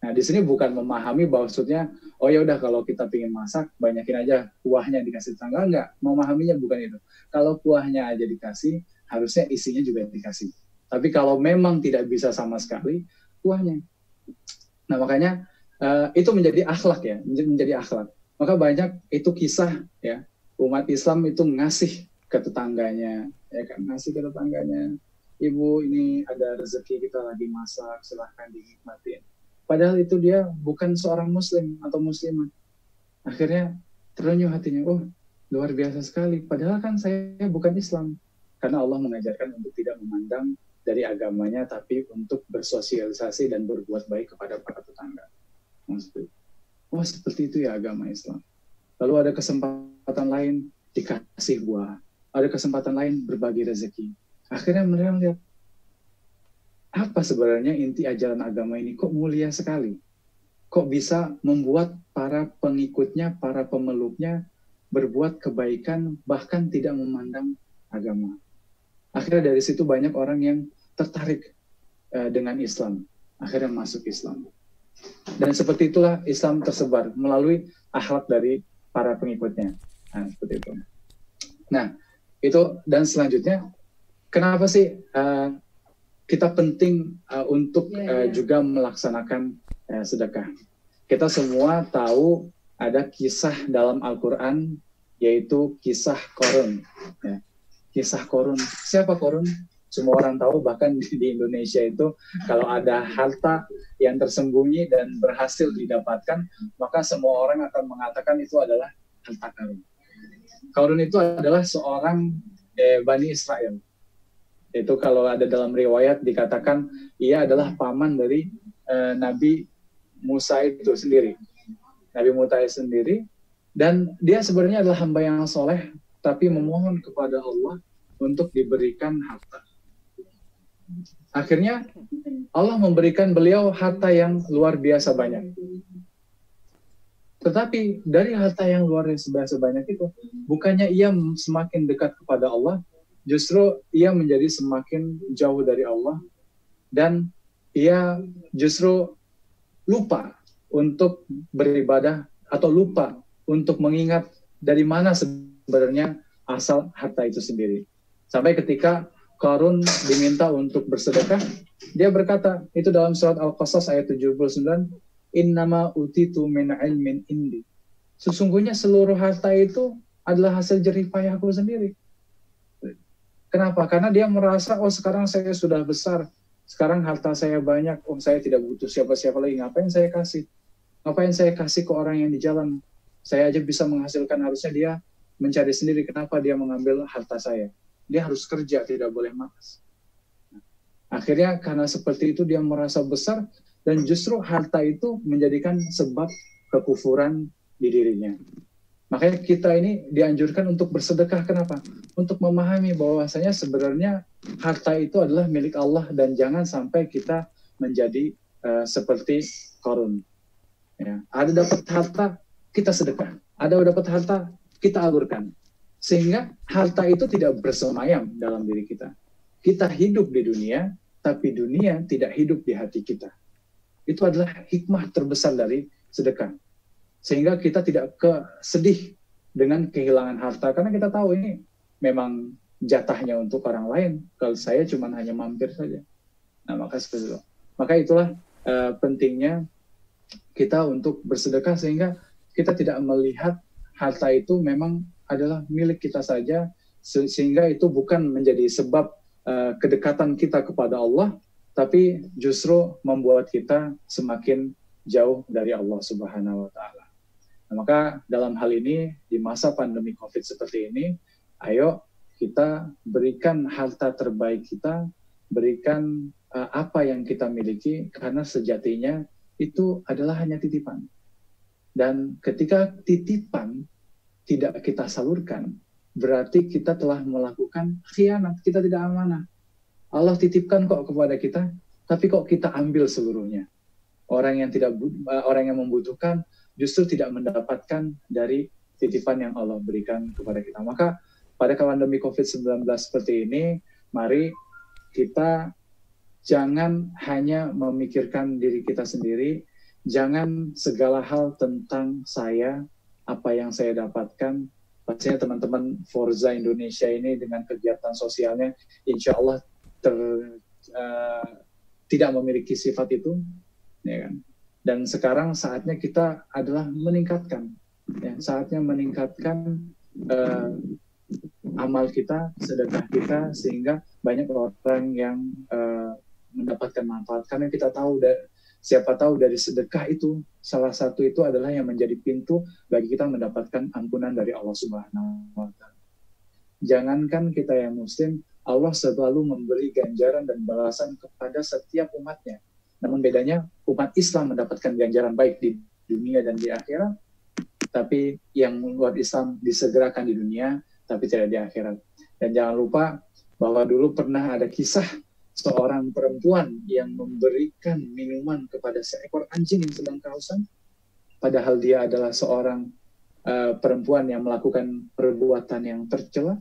Nah, di sini bukan memahami maksudnya, oh ya udah kalau kita pingin masak, banyakin aja kuahnya dikasih tetangga. Enggak, memahaminya bukan itu. Kalau kuahnya aja dikasih, harusnya isinya juga dikasih. Tapi kalau memang tidak bisa sama sekali, kuahnya. Nah, makanya itu menjadi akhlak ya, menjadi akhlak. Maka banyak itu kisah ya, umat Islam itu ngasih ke tetangganya, ya kan, ngasih ke tetangganya. Ibu, ini ada rezeki kita lagi masak, silahkan dinikmatin. Padahal itu dia bukan seorang muslim atau muslimah. Akhirnya terenyuh hatinya, oh luar biasa sekali. Padahal kan saya bukan Islam. Karena Allah mengajarkan untuk tidak memandang dari agamanya, tapi untuk bersosialisasi dan berbuat baik kepada para tetangga. Oh seperti itu ya agama Islam. Lalu ada kesempatan lain dikasih buah. Ada kesempatan lain berbagi rezeki. Akhirnya mereka melihat, apa sebenarnya inti ajaran agama ini? Kok mulia sekali? Kok bisa membuat para pengikutnya, para pemeluknya berbuat kebaikan, bahkan tidak memandang agama. Akhirnya dari situ banyak orang yang tertarik dengan Islam. Akhirnya masuk Islam. Dan seperti itulah Islam tersebar melalui akhlak dari para pengikutnya. Nah, seperti itu. Nah, itu dan selanjutnya, kenapa sih kita penting untuk juga melaksanakan sedekah? Kita semua tahu ada kisah dalam Al-Quran, yaitu kisah Qarun. Ya. Kisah Qarun. Siapa Qarun? Semua orang tahu, bahkan di Indonesia itu kalau ada harta yang tersembunyi dan berhasil didapatkan, maka semua orang akan mengatakan itu adalah harta Qarun. Qarun itu adalah seorang Bani Israel. Itu kalau ada dalam riwayat dikatakan ia adalah paman dari Nabi Musa itu sendiri. Nabi Musa sendiri, dan dia sebenarnya adalah hamba yang soleh, tapi memohon kepada Allah untuk diberikan harta. Akhirnya Allah memberikan beliau harta yang luar biasa banyak. Tetapi dari harta yang luar biasa banyak itu, bukannya ia semakin dekat kepada Allah, justru ia menjadi semakin jauh dari Allah, dan ia justru lupa untuk beribadah atau lupa untuk mengingat dari mana sebenarnya asal harta itu sendiri. Sampai ketika Qarun diminta untuk bersedekah, dia berkata, itu dalam surat Al-Qasas ayat 79, innama utitu min ilmin indi. Sesungguhnya seluruh harta itu adalah hasil jerih payahku sendiri. Kenapa? Karena dia merasa, oh sekarang saya sudah besar, sekarang harta saya banyak, oh saya tidak butuh siapa-siapa lagi, ngapain saya kasih? Ngapain saya kasih ke orang yang di jalan? Saya aja bisa menghasilkan, harusnya dia mencari sendiri, kenapa dia mengambil harta saya? Dia harus kerja, tidak boleh malas. Akhirnya karena seperti itu dia merasa besar, dan justru harta itu menjadikan sebab kekufuran di dirinya. Makanya kita ini dianjurkan untuk bersedekah. Kenapa? Untuk memahami bahwasanya sebenarnya harta itu adalah milik Allah, dan jangan sampai kita menjadi seperti Qarun. Ya. Ada dapat harta, kita sedekah. Ada dapat harta, kita alurkan. Sehingga harta itu tidak bersemayam dalam diri kita. Kita hidup di dunia, tapi dunia tidak hidup di hati kita. Itu adalah hikmah terbesar dari sedekah. Sehingga kita tidak sedih dengan kehilangan harta, karena kita tahu ini memang jatahnya untuk orang lain. Kalau saya cuma hanya mampir saja. Nah, maka itulah pentingnya kita untuk bersedekah, sehingga kita tidak melihat harta itu memang adalah milik kita saja, sehingga itu bukan menjadi sebab kedekatan kita kepada Allah, tapi justru membuat kita semakin jauh dari Allah Subhanahu wa Ta'ala. Nah, maka dalam hal ini, di masa pandemi COVID seperti ini, ayo kita berikan harta terbaik kita, berikan apa yang kita miliki, karena sejatinya itu adalah hanya titipan. Dan ketika titipan tidak kita salurkan, berarti kita telah melakukan khianat, kita tidak amanah. Allah titipkan kok kepada kita, tapi kok kita ambil seluruhnya. Orang yang membutuhkan justru tidak mendapatkan dari titipan yang Allah berikan kepada kita. Maka pada pandemi COVID-19 seperti ini, mari kita jangan hanya memikirkan diri kita sendiri, jangan segala hal tentang saya, apa yang saya dapatkan. Pastinya teman-teman Forza Indonesia ini dengan kegiatan sosialnya, insya Allah tidak memiliki sifat itu, ya kan? Dan sekarang saatnya kita adalah meningkatkan, ya, saatnya meningkatkan amal kita, sedekah kita, sehingga banyak orang yang mendapatkan manfaat. Karena kita tahu, siapa tahu dari sedekah itu, salah satu itu adalah yang menjadi pintu bagi kita mendapatkan ampunan dari Allah Subhanahu wa Ta'ala. Jangankan kita yang Muslim, Allah selalu memberi ganjaran dan balasan kepada setiap umatnya. Namun bedanya, umat Islam mendapatkan ganjaran baik di dunia dan di akhirat, tapi yang umat Islam disegerakan di dunia, tapi tidak di akhirat. Dan jangan lupa bahwa dulu pernah ada kisah seorang perempuan yang memberikan minuman kepada seekor anjing yang sedang kehausan, padahal dia adalah seorang perempuan yang melakukan perbuatan yang tercela,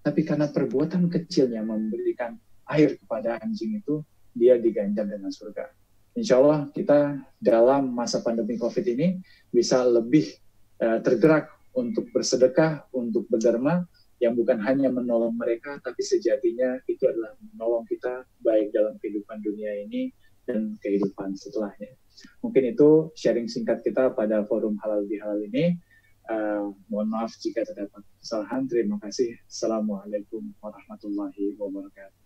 tapi karena perbuatan kecilnya memberikan air kepada anjing itu, dia diganjar dengan surga. Insya Allah kita dalam masa pandemi COVID ini bisa lebih tergerak untuk bersedekah, untuk berderma, yang bukan hanya menolong mereka, tapi sejatinya itu adalah menolong kita baik dalam kehidupan dunia ini dan kehidupan setelahnya. Mungkin itu sharing singkat kita pada forum Halal Bihalal ini. Mohon maaf jika terdapat kesalahan. Terima kasih. Assalamualaikum warahmatullahi wabarakatuh.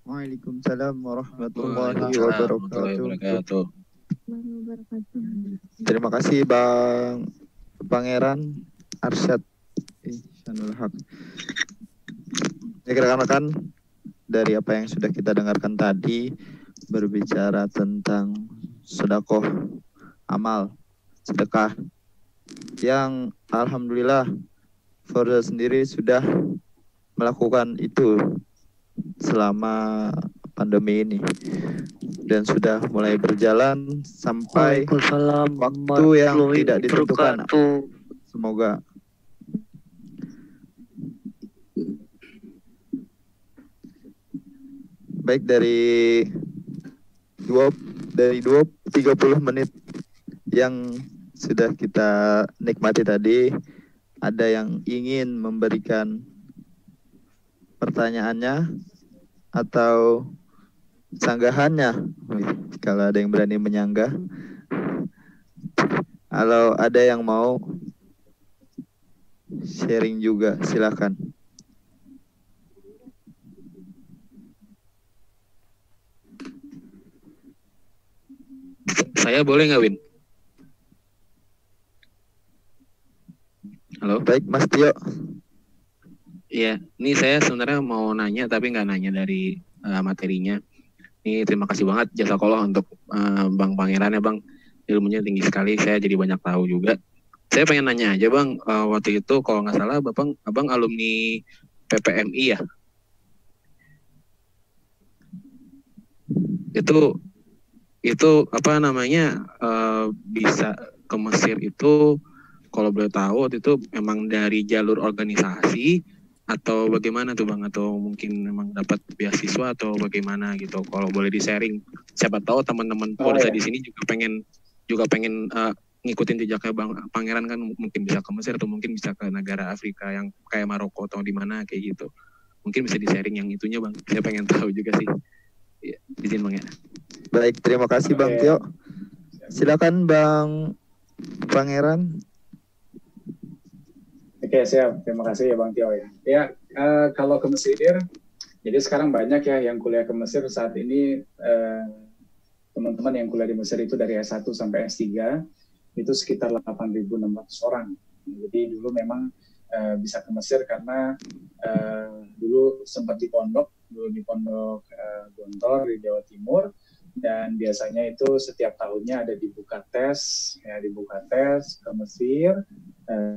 Waalaikumsalam warahmatullahi wabarakatuh. Terima kasih Bang Pangeran Arsyad Ihsanul Haq. Rekan-rekan, dari apa yang sudah kita dengarkan tadi, berbicara tentang sedekah, amal, sedekah, yang alhamdulillah Forza sendiri sudah melakukan itu selama pandemi ini dan sudah mulai berjalan sampai waktu yang tidak ditentukan. Semoga Baik, dari 30 menit yang sudah kita nikmati tadi, ada yang ingin memberikan pertanyaannya atau sanggahannya? Kalau ada yang berani menyanggah. Kalau ada yang mau sharing juga, silakan. Saya boleh nggak, Win? Halo? Baik, Mas Tio. Iya, ini saya sebenarnya mau nanya tapi nggak nanya dari materinya. Ini terima kasih banget jazakallah untuk Bang Pangeran ya Bang. Ilmunya tinggi sekali, saya jadi banyak tahu juga. Saya pengen nanya aja Bang, waktu itu kalau nggak salah Abang alumni PPMI ya? Itu apa namanya bisa ke Mesir itu kalau boleh tahu waktu itu memang dari jalur organisasi atau bagaimana tuh Bang, atau mungkin memang dapat beasiswa atau bagaimana gitu, kalau boleh di-sharing. Siapa tahu teman-teman Polsa di sini juga pengen ngikutin jejaknya Bang Pangeran kan, mungkin bisa ke Mesir atau mungkin bisa ke negara Afrika yang kayak Maroko atau di mana kayak gitu. Mungkin bisa di-sharing yang itunya Bang. Saya pengen tahu juga sih. Ya, izin Bang ya. Baik, terima kasih Bang Tio. Silakan Bang Pangeran. Oke, siap. Terima kasih ya Bang Tio ya. Ya, kalau ke Mesir, jadi sekarang banyak ya yang kuliah ke Mesir saat ini. Teman-teman yang kuliah di Mesir itu dari S1 sampai S3 itu sekitar 8.600 orang. Jadi dulu memang bisa ke Mesir karena dulu sempat di pondok Gontor di Jawa Timur, dan biasanya itu setiap tahunnya ada dibuka tes ke Mesir.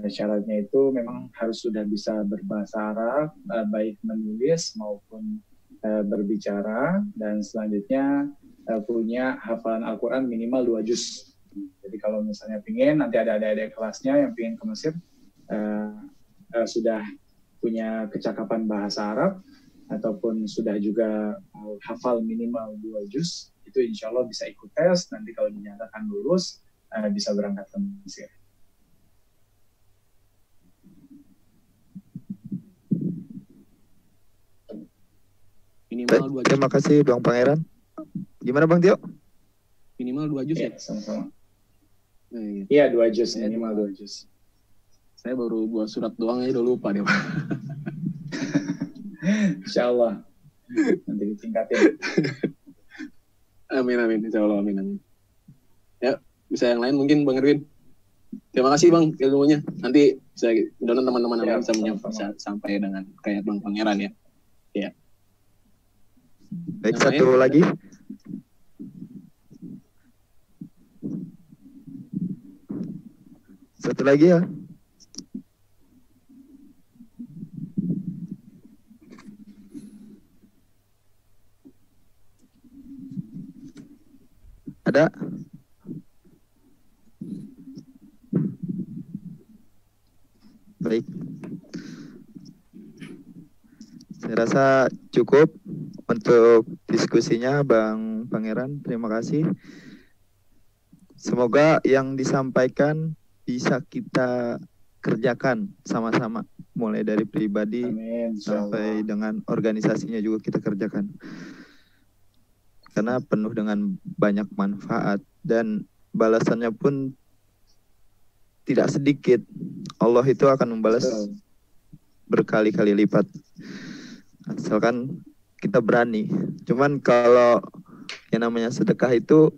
Syaratnya itu memang harus sudah bisa berbahasa Arab, baik menulis maupun berbicara, dan selanjutnya punya hafalan Al-Quran minimal 2 juz. Jadi kalau misalnya nanti ada adik-adik kelasnya yang ingin ke Mesir, sudah punya kecakapan bahasa Arab, ataupun sudah juga hafal minimal 2 juz, itu insya Allah bisa ikut tes, nanti kalau dinyatakan lulus, bisa berangkat ke Mesir. Minimal 2 juz. Terima kasih Bang Pangeran. Gimana Bang Tio? Minimal 2 juz ya? Sama-sama. Iya, 2 juz, minimal 2 juz. Saya baru buat surat doang aja udah lupa deh Pak. Insya Allah. Nanti ditingkatin. Amin, insya Allah, amin. Ya, bisa yang lain mungkin Bang Erwin. Terima kasih Bang ilmunya. Nanti saya mudah-mudahan teman-teman yang bisa sampai dengan kayak Bang Pangeran ya. Ya. Baik, satu lagi. Satu lagi ya. Ada? Baik. Saya rasa cukup untuk diskusinya Bang Pangeran. Terima kasih. Semoga yang disampaikan bisa kita kerjakan sama-sama, mulai dari pribadi sampai dengan organisasinya juga kita kerjakan. Karena penuh dengan banyak manfaat dan balasannya pun tidak sedikit. Allah itu akan membalas berkali-kali lipat. Asalkan kita berani. Cuman kalau yang namanya sedekah itu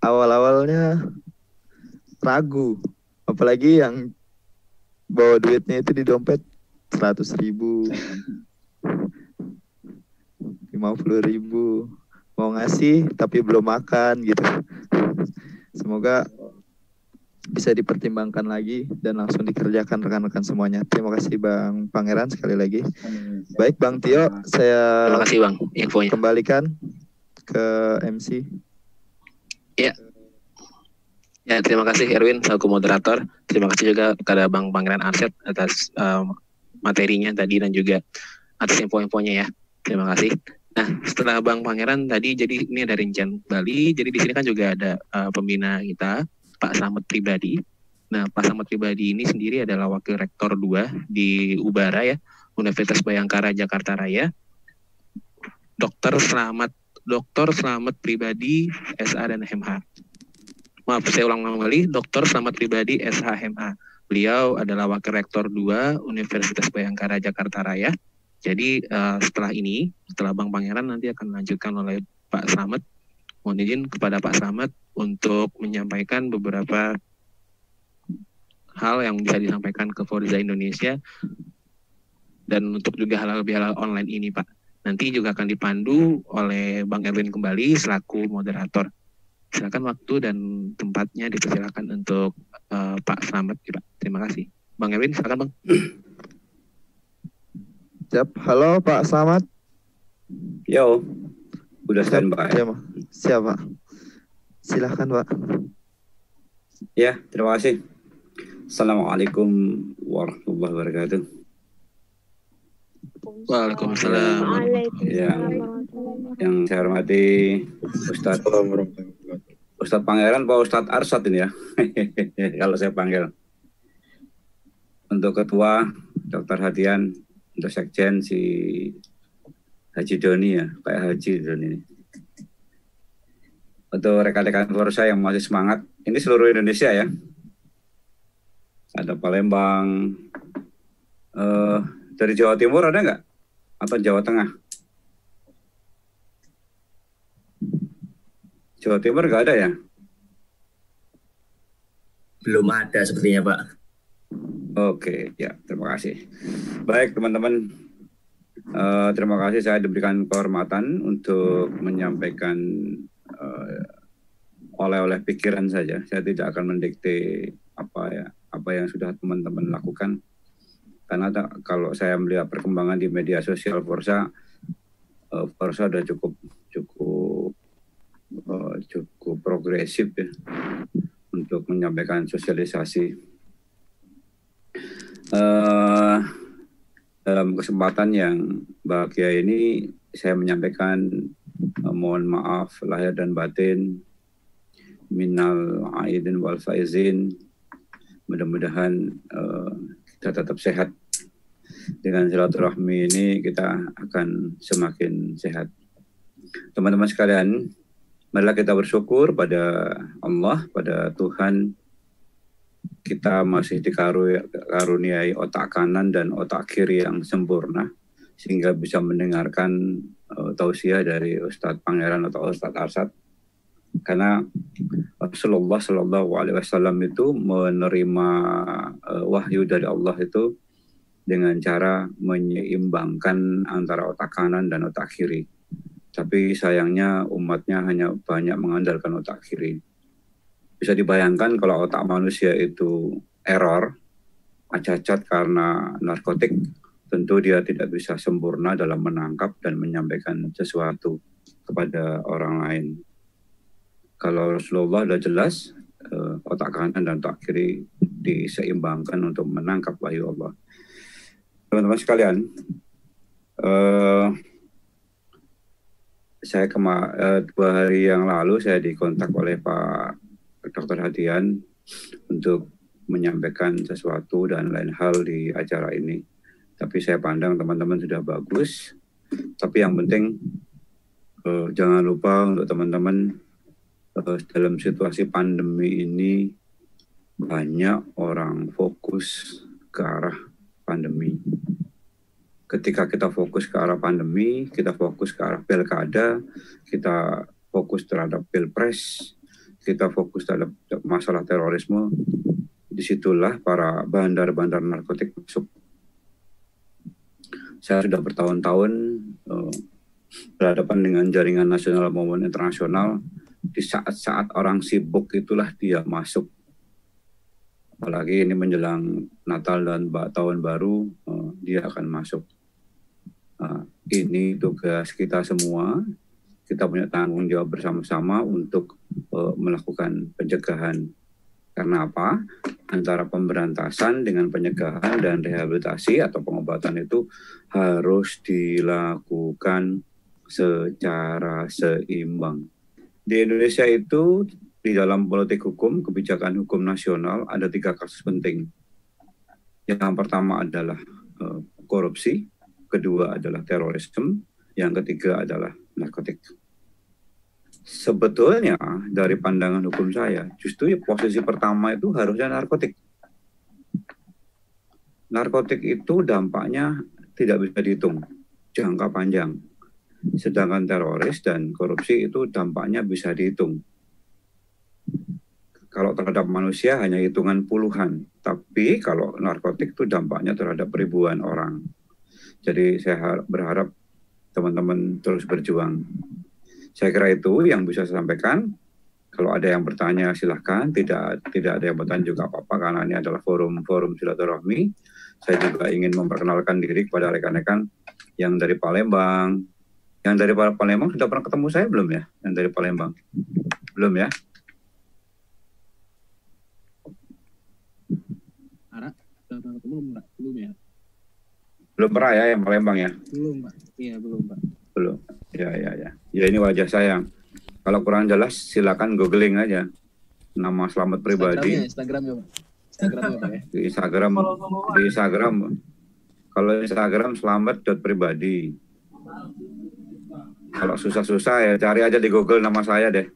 awal-awalnya ragu. Apalagi yang bawa duitnya itu di dompet 100.000, 50.000, mau ngasih tapi belum makan gitu. Semoga bisa dipertimbangkan lagi dan langsung dikerjakan rekan-rekan semuanya. Terima kasih Bang Pangeran sekali lagi. Baik Bang Tio, saya terima kasih Bang infonya. Kembalikan ke MC. Ya. Ya, terima kasih Erwin selaku moderator. Terima kasih juga kepada Bang Pangeran Arsyad atas materinya tadi dan juga atas info-infonya ya. Terima kasih. Nah, setelah Bang Pangeran tadi, jadi ini ada rincian Bali. Jadi di sini kan juga ada pembina kita, Pak Slamet Pribadi. Nah, Pak Slamet Pribadi ini sendiri adalah Wakil Rektor 2 di Ubara ya, Universitas Bayangkara Jakarta Raya. Dr. Slamet Pribadi SA dan MH. Maaf, saya ulang kembali, Dr. Slamet Pribadi SH MA. Beliau adalah Wakil Rektor 2 Universitas Bayangkara Jakarta Raya. Jadi setelah ini, setelah Bang Pangeran nanti akan dilanjutkan oleh Pak Slamet. Mohon izin kepada Pak Slamet untuk menyampaikan beberapa hal yang bisa disampaikan ke Forza Indonesia dan untuk juga halal bihalal online ini, Pak. Nanti juga akan dipandu oleh Bang Erwin kembali selaku moderator. Silakan waktu dan tempatnya dipersilakan untuk Pak Slamet, Pak. Terima kasih. Bang Erwin, silakan Bang. Siap. Halo Pak Slamet. Yo, udah standby. Siap Pak. Silahkan Pak. Ya, terima kasih. Assalamualaikum warahmatullahi wabarakatuh. Waalaikumsalam. Yang saya hormati Ustadz Pangeran, Pak Ustadz Arsad ini ya. Kalau saya panggil. Untuk Ketua Dr. Hadian, untuk Sekjen si Haji Doni ya, Pak Haji Doni ini. Untuk rekan-rekan Forza yang masih semangat, ini seluruh Indonesia ya. Ada Palembang, dari Jawa Timur ada nggak? Atau Jawa Tengah? Jawa Timur nggak ada ya? Belum ada sepertinya Pak. Oke, ya terima kasih. Baik teman-teman, terima kasih saya diberikan kehormatan untuk menyampaikan oleh-oleh pikiran saja. Saya tidak akan mendikte apa yang sudah teman-teman lakukan. Karena kalau saya melihat perkembangan di media sosial Forza sudah cukup progresif ya untuk menyampaikan sosialisasi. Dalam kesempatan yang bahagia ini saya menyampaikan mohon maaf lahir dan batin, minal aidin wal faizin. Mudah-mudahan kita tetap sehat. Dengan silaturahmi ini kita akan semakin sehat. Teman-teman sekalian, marilah kita bersyukur pada Allah, pada Tuhan. Kita masih dikaruniai otak kanan dan otak kiri yang sempurna, sehingga bisa mendengarkan tausiah dari Ustadz Pangeran atau Ustadz Arsad. Karena Rasulullah Shallallahu Alaihi Wasallam itu menerima wahyu dari Allah itu dengan cara menyeimbangkan antara otak kanan dan otak kiri. Tapi sayangnya umatnya hanya banyak mengandalkan otak kiri. Bisa dibayangkan kalau otak manusia itu error, cacat karena narkotik, tentu dia tidak bisa sempurna dalam menangkap dan menyampaikan sesuatu kepada orang lain. Kalau Rasulullah sudah jelas, otak kanan dan otak kiri diseimbangkan untuk menangkap wahyu Allah. Teman-teman sekalian, saya 2 hari yang lalu saya dikontak oleh Pak Dr. Hadian untuk menyampaikan sesuatu dan lain hal di acara ini. Tapi saya pandang teman-teman sudah bagus. Tapi yang penting jangan lupa untuk teman-teman dalam situasi pandemi ini banyak orang fokus ke arah pandemi. Ketika kita fokus ke arah pandemi, kita fokus ke arah pilkada, kita fokus terhadap pilpres, kita fokus terhadap masalah terorisme, disitulah para bandar-bandar narkotik masuk. Saya sudah bertahun-tahun berhadapan dengan jaringan nasional maupun internasional. Di saat-saat orang sibuk itulah dia masuk. Apalagi ini menjelang Natal dan tahun baru, dia akan masuk. Ini tugas kita semua. Kita punya tanggung jawab bersama-sama untuk melakukan pencegahan. Karena apa? Antara pemberantasan dengan pencegahan dan rehabilitasi atau pengobatan itu harus dilakukan secara seimbang. Di Indonesia itu di dalam politik hukum, kebijakan hukum nasional ada 3 kasus penting. Yang pertama adalah korupsi, kedua adalah terorisme, yang ketiga adalah narkotik. Sebetulnya dari pandangan hukum saya, justru posisi pertama itu harusnya narkotik. Narkotik itu dampaknya tidak bisa dihitung, jangka panjang. Sedangkan teroris dan korupsi itu dampaknya bisa dihitung. Kalau terhadap manusia hanya hitungan puluhan, tapi kalau narkotik itu dampaknya terhadap ribuan orang. Jadi saya berharap teman-teman terus berjuang. Saya kira itu yang bisa saya sampaikan. Kalau ada yang bertanya silahkan, tidak ada yang bertanya juga apa-apa karena ini adalah forum silaturahmi. Saya juga ingin memperkenalkan diri kepada rekan-rekan yang dari Palembang. Yang dari Palembang sudah pernah ketemu saya belum ya? Yang dari Palembang belum ya? Ara, sudah pernah ketemu belum ya? Belum pernah ya yang Palembang ya? Belum Pak. Iya belum Pak. Belum. Ya. Ya ini wajah saya. Kalau kurang jelas silakan googling aja nama Slamet pribadi. Instagramnya Pak. Instagramnya Pak ya. Di Instagram. Kalau Instagram slamet.pribadi. Kalau susah-susah ya cari aja di Google nama saya deh.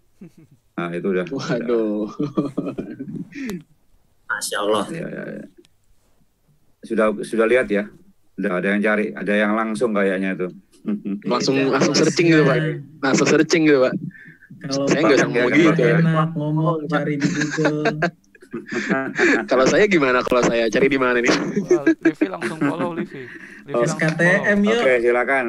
Nah itu udah. Waduh. Masya Allah. Ya. Sudah lihat ya. Udah ada yang cari, ada yang langsung kayaknya itu. langsung searching gitu Pak. Langsung searching gitu Pak. Kalau saya nggak usah ngomong gitu ya. Ngomong cari di Google. Kalau saya gimana? Kalau saya cari di mana nih? Livi langsung follow Livi. SKTM yuk. Oke, silakan.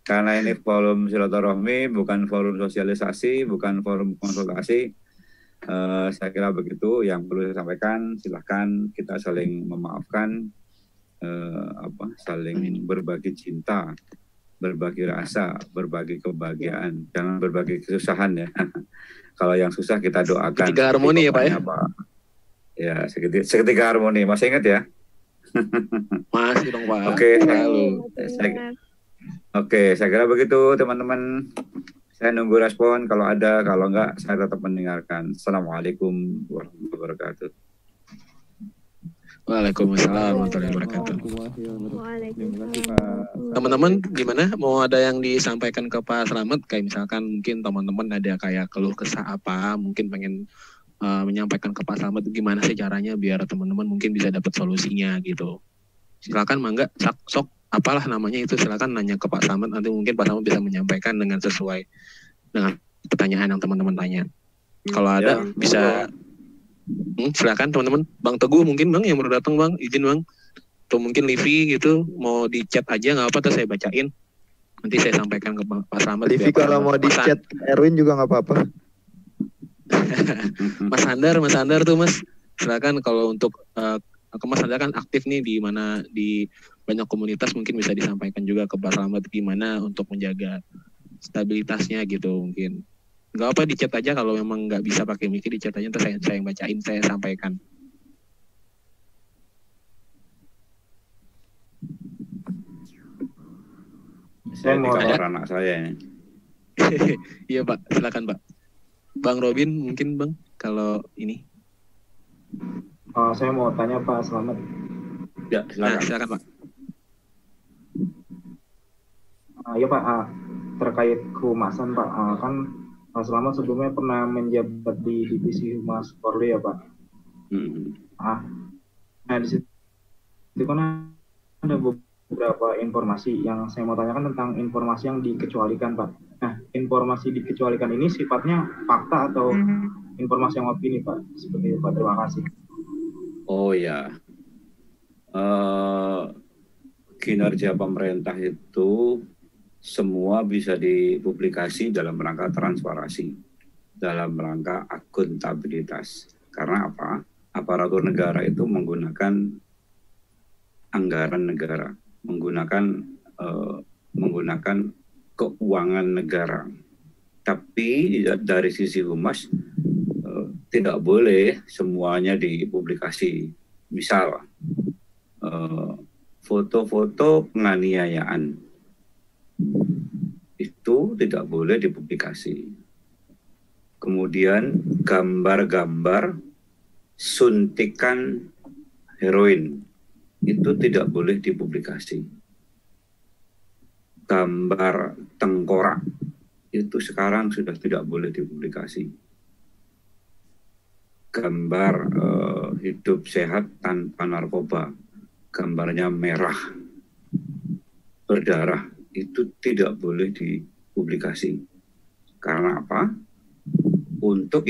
Karena ini forum silaturahmi, bukan forum sosialisasi, bukan forum konsultasi. Saya kira begitu yang perlu saya sampaikan. Silahkan kita saling memaafkan, saling berbagi cinta, berbagi rasa, berbagi kebahagiaan. Jangan berbagi kesusahan ya. Kalau yang susah kita doakan. Segitiga harmoni ya Pak ya? Ya, segitiga harmoni. Masih ingat ya? Masih dong Pak. Oke, saya kira begitu teman-teman. Saya nunggu respon kalau ada, kalau enggak saya tetap mendengarkan. Assalamualaikum warahmatullahi wabarakatuh. Waalaikumsalam warahmatullahi wabarakatuh. Teman-teman gimana? Mau ada yang disampaikan ke Pak Slamet? Kayak misalkan mungkin teman-teman ada kayak keluh kesah apa, mungkin pengen menyampaikan ke Pak Slamet gimana sih caranya biar teman-teman mungkin bisa dapat solusinya gitu. Silakan mangga, sok apalah namanya itu, silakan nanya ke Pak Slamet, nanti mungkin Pak Slamet bisa menyampaikan dengan sesuai dengan pertanyaan yang teman-teman tanya. Kalau ada bisa silakan teman-teman. Bang Teguh mungkin Bang yang baru datang Bang, izin Bang. Atau mungkin Livi gitu, mau di chat aja nggak apa, terus saya bacain. Nanti saya sampaikan ke Pak Slamet. Livi kalau mau di chat Erwin juga nggak apa-apa. Mas Andar tuh Mas, silakan kalau untuk Mas Andar kan aktif nih di mana di banyak komunitas, mungkin bisa disampaikan juga ke Pak Slamet gimana untuk menjaga stabilitasnya gitu mungkin. Nggak apa di chat aja, kalau memang nggak bisa pakai mic di chat aja, terus saya yang bacain, saya sampaikan. Saya mau anak saya. Iya Pak, silakan Pak. Bang Robin mungkin Bang, kalau ini. Saya mau tanya Pak Slamet. Ya, silakan. Silakan Pak. Ya Pak, terkait kehumasan Pak, kan Pak Slamet sebelumnya pernah menjabat di divisi Humas Polri ya Pak. Nah di situ kan ada beberapa informasi yang saya mau tanyakan tentang informasi yang dikecualikan Pak. Nah informasi dikecualikan ini sifatnya fakta atau informasi yang opini Pak? Seperti itu Pak, terima kasih. Oh ya, kinerja pemerintah itu semua bisa dipublikasi dalam rangka transparansi, dalam rangka akuntabilitas. Karena apa? Aparatur negara itu menggunakan anggaran negara, menggunakan keuangan negara. Tapi dari sisi humas tidak boleh semuanya dipublikasi. Misal foto-foto penganiayaan itu tidak boleh dipublikasi. Kemudian gambar-gambar suntikan heroin itu tidak boleh dipublikasi. Gambar tengkorak itu sekarang sudah tidak boleh dipublikasi. Gambar hidup sehat tanpa narkoba, gambarnya merah, berdarah, itu tidak boleh dipublikasi. Karena apa? Untuk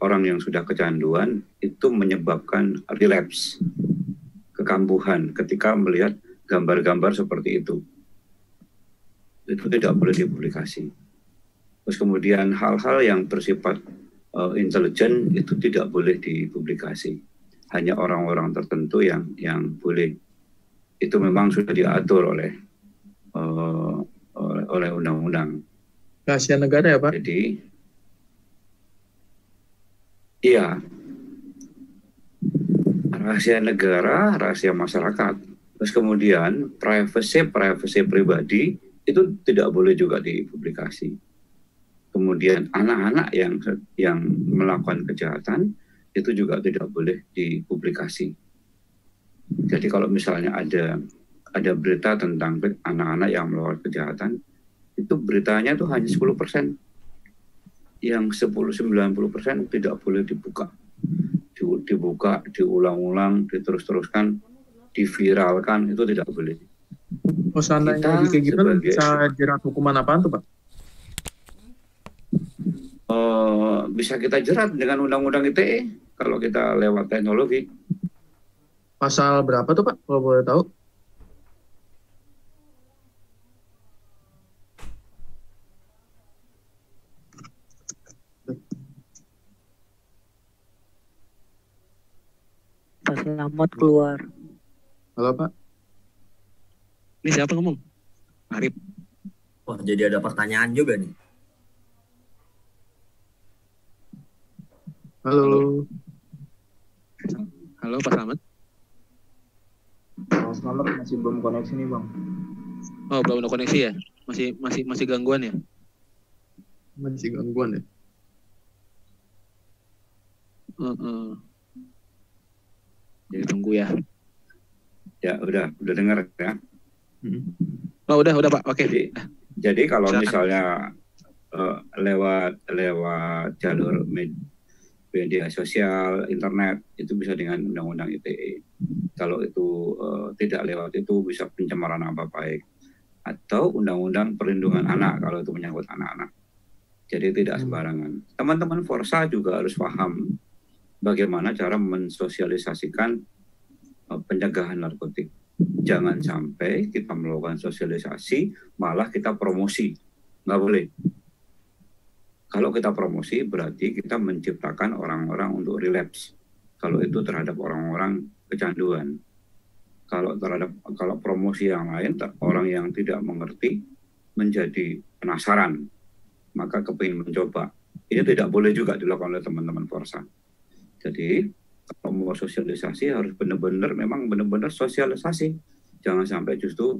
orang yang sudah kecanduan itu menyebabkan relapse, kekambuhan ketika melihat gambar-gambar seperti itu. Itu tidak boleh dipublikasi. Terus kemudian hal-hal yang bersifat intelijen itu tidak boleh dipublikasi. Hanya orang-orang tertentu yang boleh. Itu memang sudah diatur oleh undang-undang. Rahasia negara ya Pak? Jadi, iya. Rahasia negara, rahasia masyarakat. Terus kemudian privacy pribadi itu tidak boleh juga dipublikasi. Kemudian anak-anak yang melakukan kejahatan itu juga tidak boleh dipublikasi. Jadi kalau misalnya ada berita tentang anak-anak yang melakukan kejahatan, itu beritanya itu hanya 10%. Yang 90% tidak boleh dibuka. Dibuka, diulang-ulang, diterus-teruskan, diviralkan, itu tidak boleh. Oh, seandainya kayak gitu bisa jerat hukuman apaan tuh Pak? Bisa kita jerat dengan undang-undang ITE kalau kita lewat teknologi. Pasal berapa tuh Pak, kalau boleh tahu? Pak Selamat keluar. Halo Pak. Ini siapa ngomong? Arif. Wah, jadi ada pertanyaan juga nih. Halo. Halo Pak Selamat. Pak Selamat masih belum koneksi nih Bang. Oh, belum ada koneksi ya? Masih gangguan ya? Masih gangguan ya? Jadi tunggu ya. Ya udah dengar ya. Oh udah Pak, oke. Jadi kalau misalnya lewat jalur media sosial, internet itu bisa dengan undang-undang ITE. Kalau itu tidak lewat itu bisa pencemaran nama baik atau undang-undang perlindungan anak kalau itu menyangkut anak-anak. Jadi tidak sembarangan. Teman-teman Forsa juga harus paham bagaimana cara mensosialisasikan pencegahan narkotik. Jangan sampai kita melakukan sosialisasi malah kita promosi. Nggak boleh. Kalau kita promosi berarti kita menciptakan orang-orang untuk relapse. Kalau itu terhadap orang-orang kecanduan. Kalau promosi yang lain, orang yang tidak mengerti menjadi penasaran, maka kepingin mencoba. Ini tidak boleh juga dilakukan oleh teman-teman Forsa. Jadi kalau mau sosialisasi harus benar-benar sosialisasi. Jangan sampai justru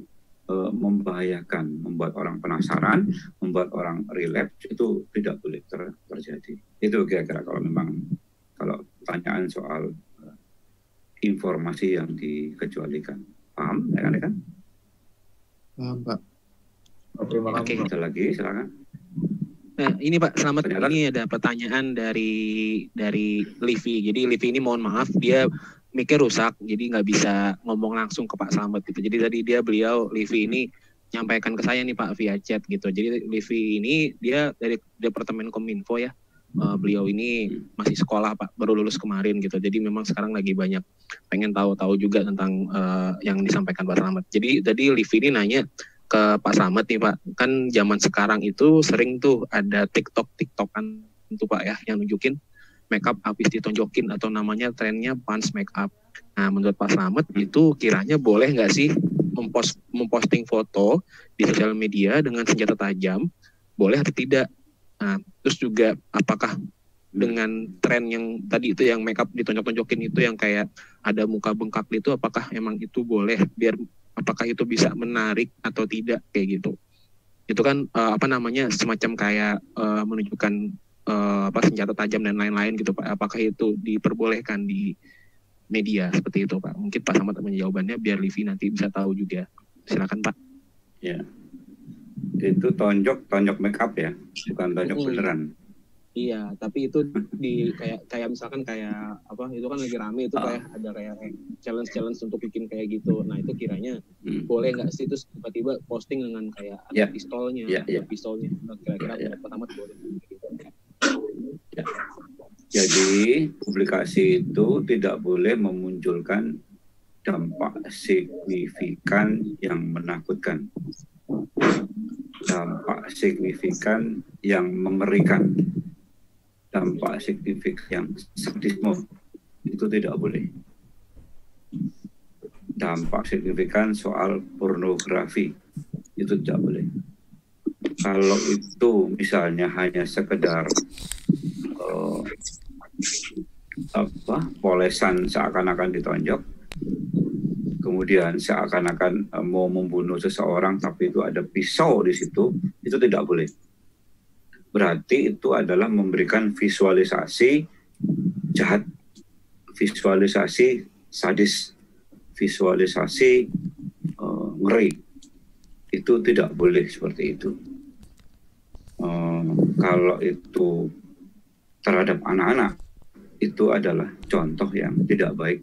membahayakan, membuat orang penasaran, membuat orang relapse, itu tidak boleh terjadi. Itu kira-kira kalau pertanyaan soal informasi yang dikecualikan. Paham ya kan? Paham Pak. Terima kasih. Oke, kita lagi silakan. Nah, ini Pak Selamat, ini ada pertanyaan dari Livi. Jadi Livi ini mohon maaf, dia mic-nya rusak, jadi nggak bisa ngomong langsung ke Pak Selamat gitu. Jadi tadi Livi ini nyampaikan ke saya nih Pak via chat gitu. Jadi Livi ini dia dari Departemen Kominfo ya. Beliau ini masih sekolah Pak, baru lulus kemarin gitu. Jadi memang sekarang lagi banyak pengen tahu juga tentang yang disampaikan Pak Selamat. Jadi tadi Livi ini nanya ke Pak Selamat nih Pak, kan zaman sekarang itu sering tuh ada TikTokan tuh Pak ya, yang nunjukin makeup habis ditonjokin atau namanya trennya punch makeup. Nah menurut Pak Selamat itu kiranya boleh nggak sih memposting foto di sosial media dengan senjata tajam, boleh atau tidak? Nah terus juga apakah dengan tren yang tadi itu yang makeup ditonjok-tonjokin itu yang kayak ada muka bengkak itu, apakah emang itu boleh, biar apakah itu bisa menarik atau tidak kayak gitu? itu kan semacam kayak menunjukkan senjata tajam dan lain-lain gitu Pak. Apakah itu diperbolehkan di media seperti itu Pak? Mungkin Pak Samad punya jawabannya biar Livi nanti bisa tahu juga. Silakan Pak. Ya, itu tonjok make up ya, bukan tonjok beneran. Iya, tapi itu di kayak misalkan kayak apa? Itu kan lagi rame itu kayak ada kayak challenge untuk bikin kayak gitu. Nah itu kiranya boleh nggak sih terus tiba-tiba posting dengan kayak ada pistolnya, pistolnya. Kira-kira pertama boleh. Ya. Jadi publikasi itu tidak boleh memunculkan dampak signifikan yang menakutkan, dampak signifikan yang mengerikan, dampak signifikan yang sadisme, itu tidak boleh. Dampak signifikan soal pornografi itu tidak boleh. Kalau itu misalnya hanya sekedar polesan seakan-akan ditonjok, kemudian seakan-akan mau membunuh seseorang tapi itu ada pisau di situ, itu tidak boleh. Berarti itu adalah memberikan visualisasi jahat, visualisasi sadis, visualisasi ngeri. Itu tidak boleh seperti itu. Kalau itu terhadap anak-anak, itu adalah contoh yang tidak baik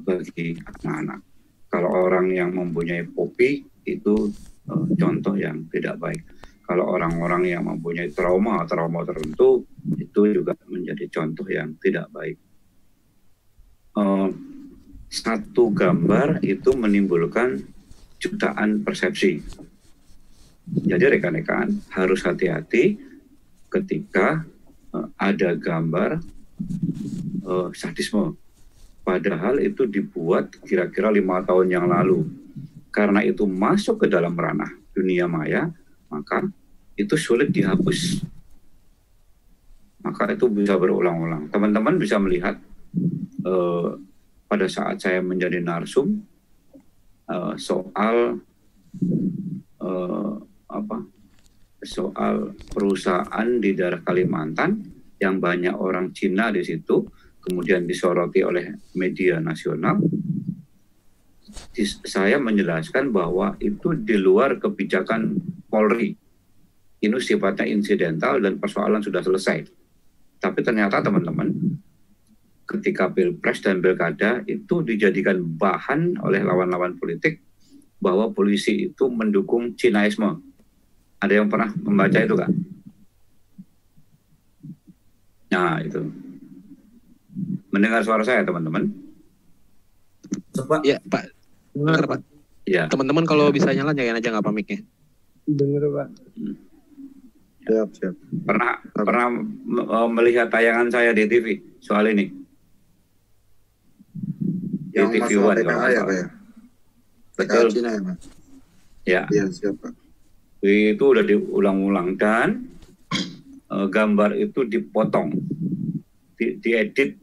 bagi anak-anak. Kalau orang yang mempunyai fobi, itu contoh yang tidak baik. Kalau orang-orang yang mempunyai trauma tertentu, itu juga menjadi contoh yang tidak baik. Satu gambar itu menimbulkan jutaan persepsi. Jadi rekan-rekan harus hati-hati ketika ada gambar sadisme. Padahal itu dibuat kira-kira 5 tahun yang lalu. Karena itu masuk ke dalam ranah dunia maya, maka itu sulit dihapus. Maka itu bisa berulang-ulang. Teman-teman bisa melihat pada saat saya menjadi narsum soal perusahaan di daerah Kalimantan yang banyak orang Cina di situ, kemudian disoroti oleh media nasional. Saya menjelaskan bahwa itu di luar kebijakan Polri. Ini sifatnya insidental dan persoalan sudah selesai. Tapi ternyata teman-teman, ketika Pilpres dan Pilkada itu dijadikan bahan oleh lawan-lawan politik bahwa polisi itu mendukung Cinaisme. Ada yang pernah membaca itu Kak? Nah itu. Mendengar suara saya teman-teman? Ya Pak. Dengar Pak. Ya. Teman-teman kalau bisa nyala nyalain aja nggak apa mic-nya. Dengar Pak. Siap. Pernah melihat tayangan saya di TV soal ini? Yang di TV masalah One, TKA ya Pak ya? TKA Cina ya Pak? Ya. Iya siap Pak. Itu udah diulang-ulang dan gambar itu dipotong, diedit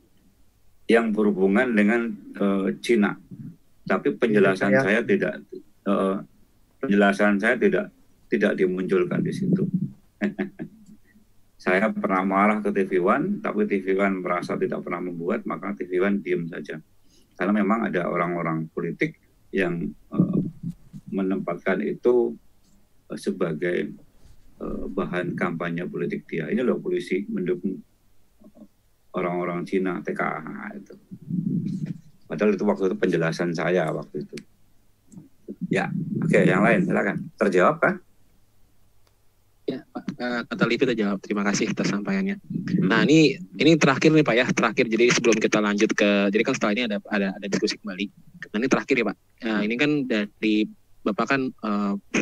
yang berhubungan dengan Cina. Tapi penjelasan saya tidak dimunculkan di situ. Saya pernah marah ke TV One, tapi TV One merasa tidak pernah membuat, maka TV One diam saja. Karena memang ada orang-orang politik yang menempatkan itu sebagai bahan kampanye politik dia. Ini loh polisi mendukung orang-orang Cina TKA itu. Padahal itu waktu itu penjelasan saya waktu itu. Ya, oke, yang lain silakan. Terjawab kah? Ya, Pak, kata Livi terjawab. Terima kasih atas sampaiannya. Nah, ini terakhir nih Pak ya, terakhir. Jadi sebelum kita lanjut jadi kan setelah ini ada diskusi kembali. Nah, ini terakhir ya Pak. Ini kan dari Bapak kan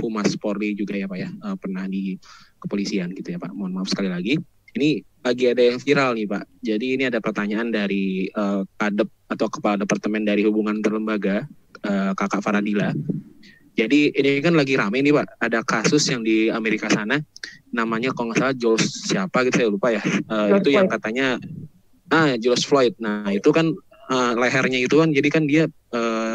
Humas Polri juga ya Pak ya, pernah di kepolisian gitu ya Pak. Mohon maaf sekali lagi. Ini lagi ada yang viral nih Pak. Jadi ini ada pertanyaan dari Kadep atau Kepala Departemen dari Hubungan Terlembaga, Kakak Faradila. Jadi ini kan lagi rame nih Pak, ada kasus yang di Amerika sana, namanya kalau nggak salah George siapa gitu saya lupa ya, itu yang katanya George Floyd. Nah itu kan lehernya itu kan, jadi kan dia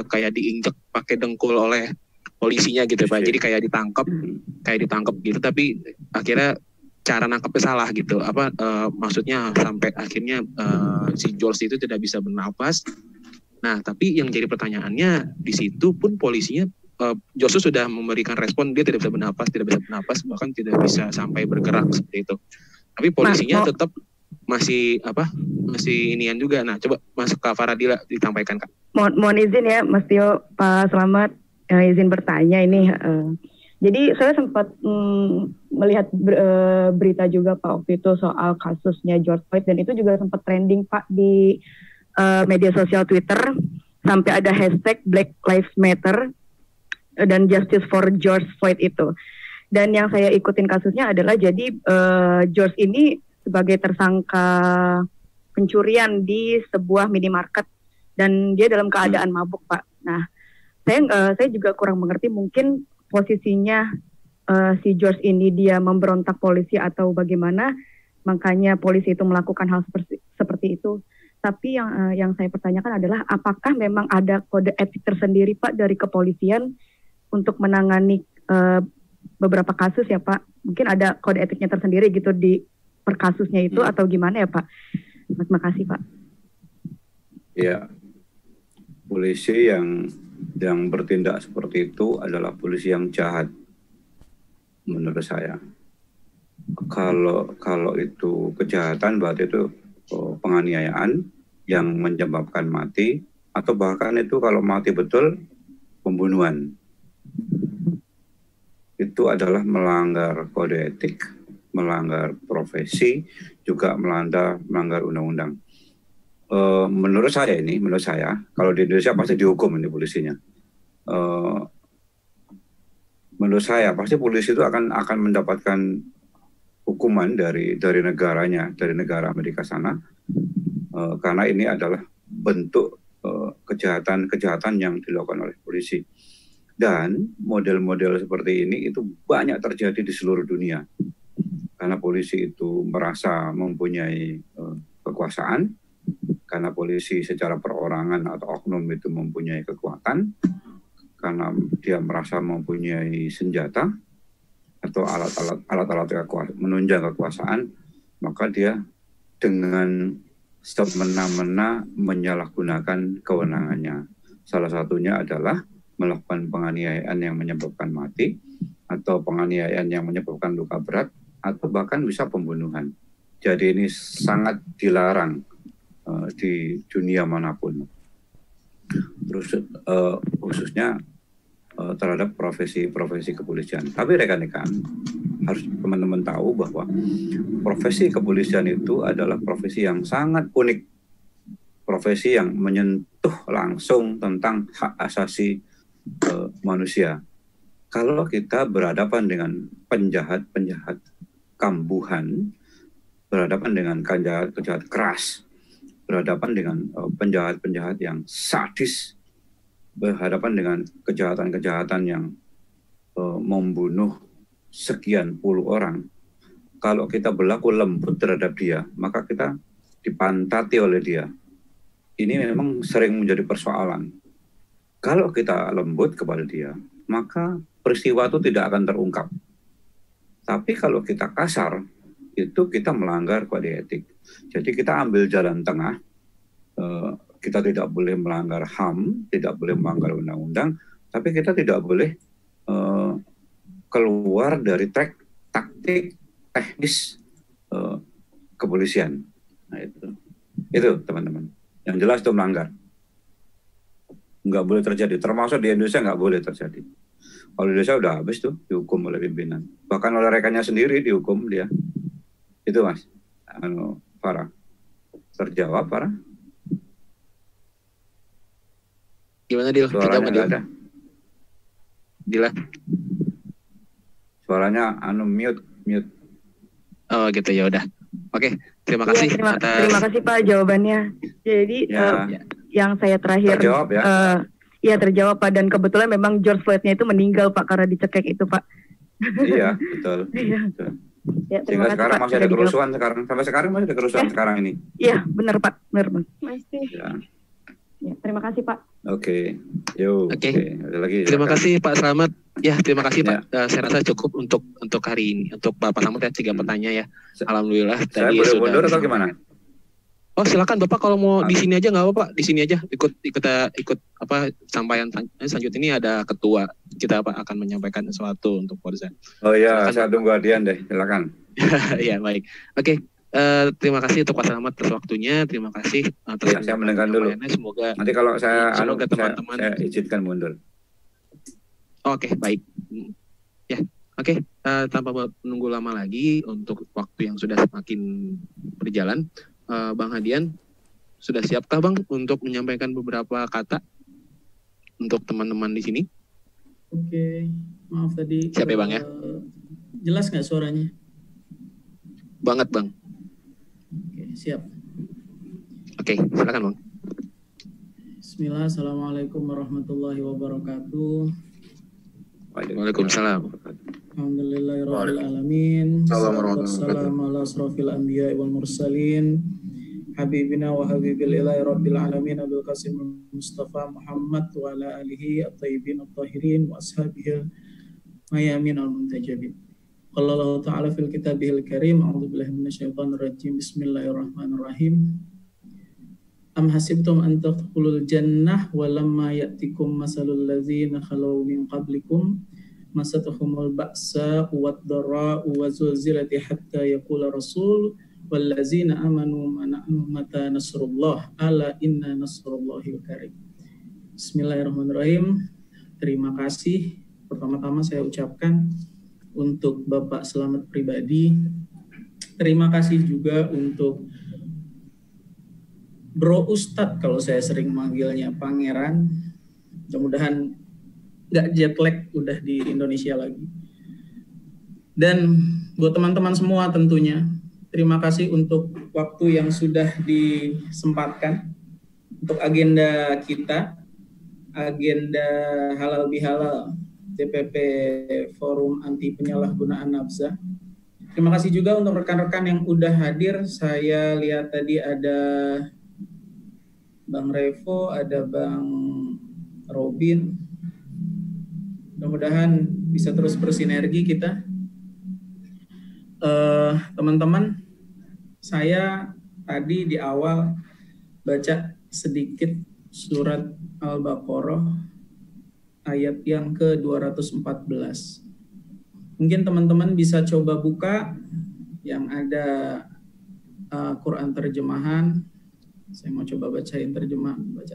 kayak diinjek pakai dengkul oleh polisinya gitu Pak. Jadi kayak ditangkap gitu, tapi akhirnya cara nangkapnya salah gitu. Maksudnya sampai akhirnya si George itu tidak bisa bernafas. Nah, tapi yang jadi pertanyaannya di situ pun polisinya George sudah memberikan respon, dia tidak bisa bernafas, bahkan tidak bisa sampai bergerak seperti itu. Tapi polisinya tetap masih inian juga. Nah, coba Mas Kak Faradila ditampaikan Kak. Mohon izin ya Mas Tio, Pak Selamat, izin bertanya ini. Jadi saya sempat melihat berita juga Pak waktu itu soal kasusnya George Floyd, dan itu juga sempat trending Pak di media sosial Twitter, sampai ada hashtag Black Lives Matter dan Justice for George Floyd itu. Dan yang saya ikutin kasusnya adalah jadi George ini sebagai tersangka pencurian di sebuah minimarket, dan dia dalam keadaan mabuk Pak. Nah, saya juga kurang mengerti mungkin posisinya si George ini dia memberontak polisi atau bagaimana, makanya polisi itu melakukan hal seperti itu. Tapi yang saya pertanyakan adalah apakah memang ada kode etik tersendiri Pak dari kepolisian untuk menangani beberapa kasus ya Pak? Mungkin ada kode etiknya tersendiri gitu di per kasusnya itu atau gimana ya Pak? Terima kasih Pak. Ya, polisi yang bertindak seperti itu adalah polisi yang jahat menurut saya. Kalau itu kejahatan berarti itu penganiayaan yang menyebabkan mati, atau bahkan itu kalau mati betul pembunuhan. Itu adalah melanggar kode etik, melanggar profesi, juga melanggar undang-undang. Menurut saya kalau di Indonesia pasti dihukum ini polisinya. Menurut saya pasti polisi itu akan mendapatkan hukuman dari negaranya, dari negara Amerika sana, karena ini adalah bentuk kejahatan yang dilakukan oleh polisi. Dan model-model seperti ini itu banyak terjadi di seluruh dunia, karena polisi itu merasa mempunyai kekuasaan, karena polisi secara perorangan atau oknum itu mempunyai kekuatan, karena dia merasa mempunyai senjata atau alat-alat menunjang kekuasaan, maka dia dengan semena-mena menyalahgunakan kewenangannya. Salah satunya adalah melakukan penganiayaan yang menyebabkan mati, atau penganiayaan yang menyebabkan luka berat, atau bahkan bisa pembunuhan. Jadi ini sangat dilarang di dunia manapun. Terus khususnya terhadap profesi kepolisian. Tapi rekan-rekan harus teman-teman tahu bahwa profesi kepolisian itu adalah profesi yang sangat unik, profesi yang menyentuh langsung tentang hak asasi manusia. Kalau kita berhadapan dengan penjahat kambuhan, berhadapan dengan kejahatan keras, berhadapan dengan penjahat-penjahat yang sadis, berhadapan dengan kejahatan-kejahatan yang membunuh sekian puluh orang, kalau kita berlaku lembut terhadap dia, maka kita dipantati oleh dia. Ini memang sering menjadi persoalan. Kalau kita lembut kepada dia, maka peristiwa itu tidak akan terungkap. Tapi kalau kita kasar, itu kita melanggar kode etik. Jadi kita ambil jalan tengah. Kita tidak boleh melanggar HAM, tidak boleh melanggar undang-undang, tapi kita tidak boleh keluar dari taktik teknis kepolisian. Nah, itu teman-teman. Yang jelas itu melanggar. Nggak boleh terjadi. Termasuk di Indonesia nggak boleh terjadi. Kalau di Indonesia udah habis tuh dihukum oleh pimpinan. Bahkan oleh rekannya sendiri dihukum dia. Itu Mas. Farah. Terjawab Farah? Gimana Dil? Suaranya nggak ada. Dila. Suaranya mute. Oh gitu, ya udah. Oke, terima kasih. Terima kasih Pak jawabannya. Jadi yang saya terakhir terjawab ya. Iya terjawab Pak, dan kebetulan memang George Floyd-nya itu meninggal Pak karena dicekek itu Pak. Iya betul. Iya. Ya, sehingga sekarang masih ada kerusuhan sampai sekarang masih ada kerusuhan sekarang ini. Iya benar Pak, benar Pak. Masih. Ya, terima kasih Pak. Oke. Oke. Ada lagi. Terima silakan. kasih Pak Slamet. Ya, terima kasih Ya. Pak. Saya rasa cukup untuk hari ini. Untuk Bapak Slamet ya 3 pertanyaan ya. Alhamdulillah Saya tadi boleh sudah mundur atau disampaikan. gimana? Oh silakan Bapak kalau mau di sini aja nggak apa-apa, di sini aja ikut apa sampaian selanjutnya ini ada ketua kita akan menyampaikan sesuatu untuk Forza. Oh iya, Silakan, saya tunggu Adian deh, silakan. Ya baik, oke. Terima kasih untuk Pak Slamet atas waktunya, terima kasih atas Ya, saya mendengar dulu. penyampaiannya. Semoga Nanti kalau saya semoga saya teman-teman. izinkan mundur. Oke, baik. Ya, oke. Tanpa menunggu lama lagi untuk waktu yang sudah semakin berjalan, Bang Hadian, sudah siapkah Bang untuk menyampaikan beberapa kata untuk teman-teman di sini? Oke, maaf tadi. Siap ya Bang ya? Jelas nggak suaranya? Banget Bang. Oke, siap. Oke, silakan Bang. Bismillah, Assalamualaikum warahmatullahi wabarakatuh. Waalaikumsalam. Alhamdulillahirabbil alamin. Wassalamu ala asrofil anbiya wal mursalin. Habibina wa habibil ilahi rabbil alamin Abil Qasim Mustafa Muhammad wa ala alihi at-tayyibin at-tahirin wa ashabihi mayamin al-muntajabin. Qala Allah ta'ala fil kitabihil karim, a'udzu billahi minasyaitonir rajim. Bismillahirrahmanirrahim. Am hasibtum an tadkhulul jannah wa lamma ya'tikum masalul ladzina khalau min qablikum masatuhumul ba'sa wad dharra wa zulzilati hatta yaqula rasul wallazina amanu mata nasrullah ala inna nasrullahil karim. Bismillahirrahmanirrahim. Terima kasih pertama-tama saya ucapkan untuk Bapak Slamet pribadi. Terima kasih juga untuk Bro Ustadz, kalau saya sering manggilnya Pangeran. Mudah-mudahan nggak jet lag, udah di Indonesia lagi. Dan buat teman-teman semua tentunya, terima kasih untuk waktu yang sudah disempatkan untuk agenda kita, agenda halal bihalal TPP Forum Anti Penyalahgunaan Nafsa. Terima kasih juga untuk rekan-rekan yang udah hadir. Saya lihat tadi ada Bang Revo, ada Bang Robin. Mudah-mudahan bisa terus bersinergi kita. Teman-teman, saya tadi di awal baca sedikit surat Al-Baqarah ayat yang ke-214. Mungkin teman-teman bisa coba buka yang ada Quran terjemahan. Saya mau coba baca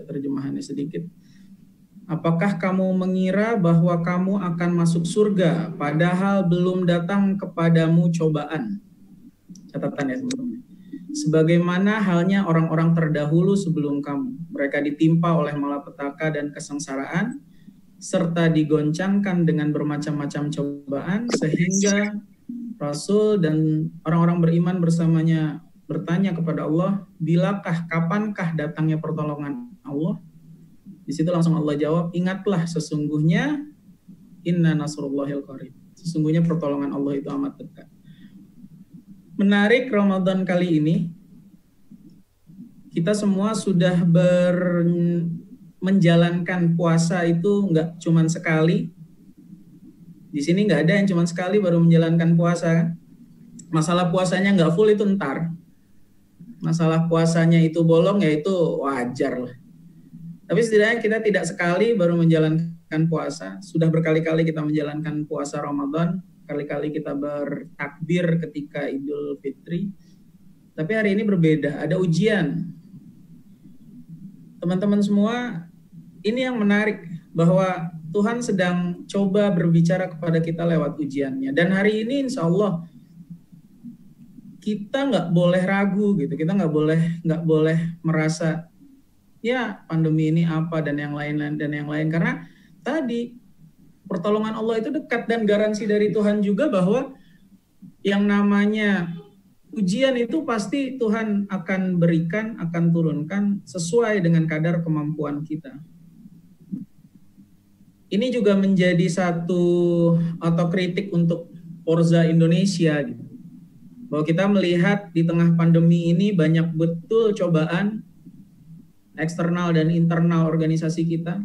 terjemahannya sedikit. Apakah kamu mengira bahwa kamu akan masuk surga padahal belum datang kepadamu cobaan? Catatan ya teman-teman. Sebagaimana halnya orang-orang terdahulu sebelum kamu. Mereka ditimpa oleh malapetaka dan kesengsaraan serta digoncangkan dengan bermacam-macam cobaan sehingga Rasul dan orang-orang beriman bersamanya bertanya kepada Allah, bilakah, kapankah datangnya pertolongan Allah? Di situ langsung Allah jawab, ingatlah sesungguhnya inna nasrullahil qarib. Sesungguhnya pertolongan Allah itu amat dekat. Menarik, Ramadan kali ini kita semua sudah menjalankan puasa itu nggak cuma sekali. Di sini nggak ada yang cuma sekali baru menjalankan puasa kan? Masalah puasanya nggak full itu ntar. Masalah puasanya itu bolong ya itu wajar lah. Tapi setidaknya kita tidak sekali baru menjalankan puasa. Sudah berkali-kali kita menjalankan puasa Ramadan. Kali-kali kita bertakbir ketika Idul Fitri. Tapi hari ini berbeda, ada ujian. Teman-teman semua, ini yang menarik bahwa Tuhan sedang coba berbicara kepada kita lewat ujiannya. Dan hari ini insya Allah kita nggak boleh ragu gitu, kita nggak boleh merasa ya pandemi ini apa dan yang lain karena tadi pertolongan Allah itu dekat dan garansi dari Tuhan juga bahwa yang namanya ujian itu pasti Tuhan akan berikan, akan turunkan sesuai dengan kadar kemampuan kita. Ini juga menjadi satu otokritik untuk Forza Indonesia gitu. Bahwa kita melihat di tengah pandemi ini banyak betul cobaan eksternal dan internal organisasi kita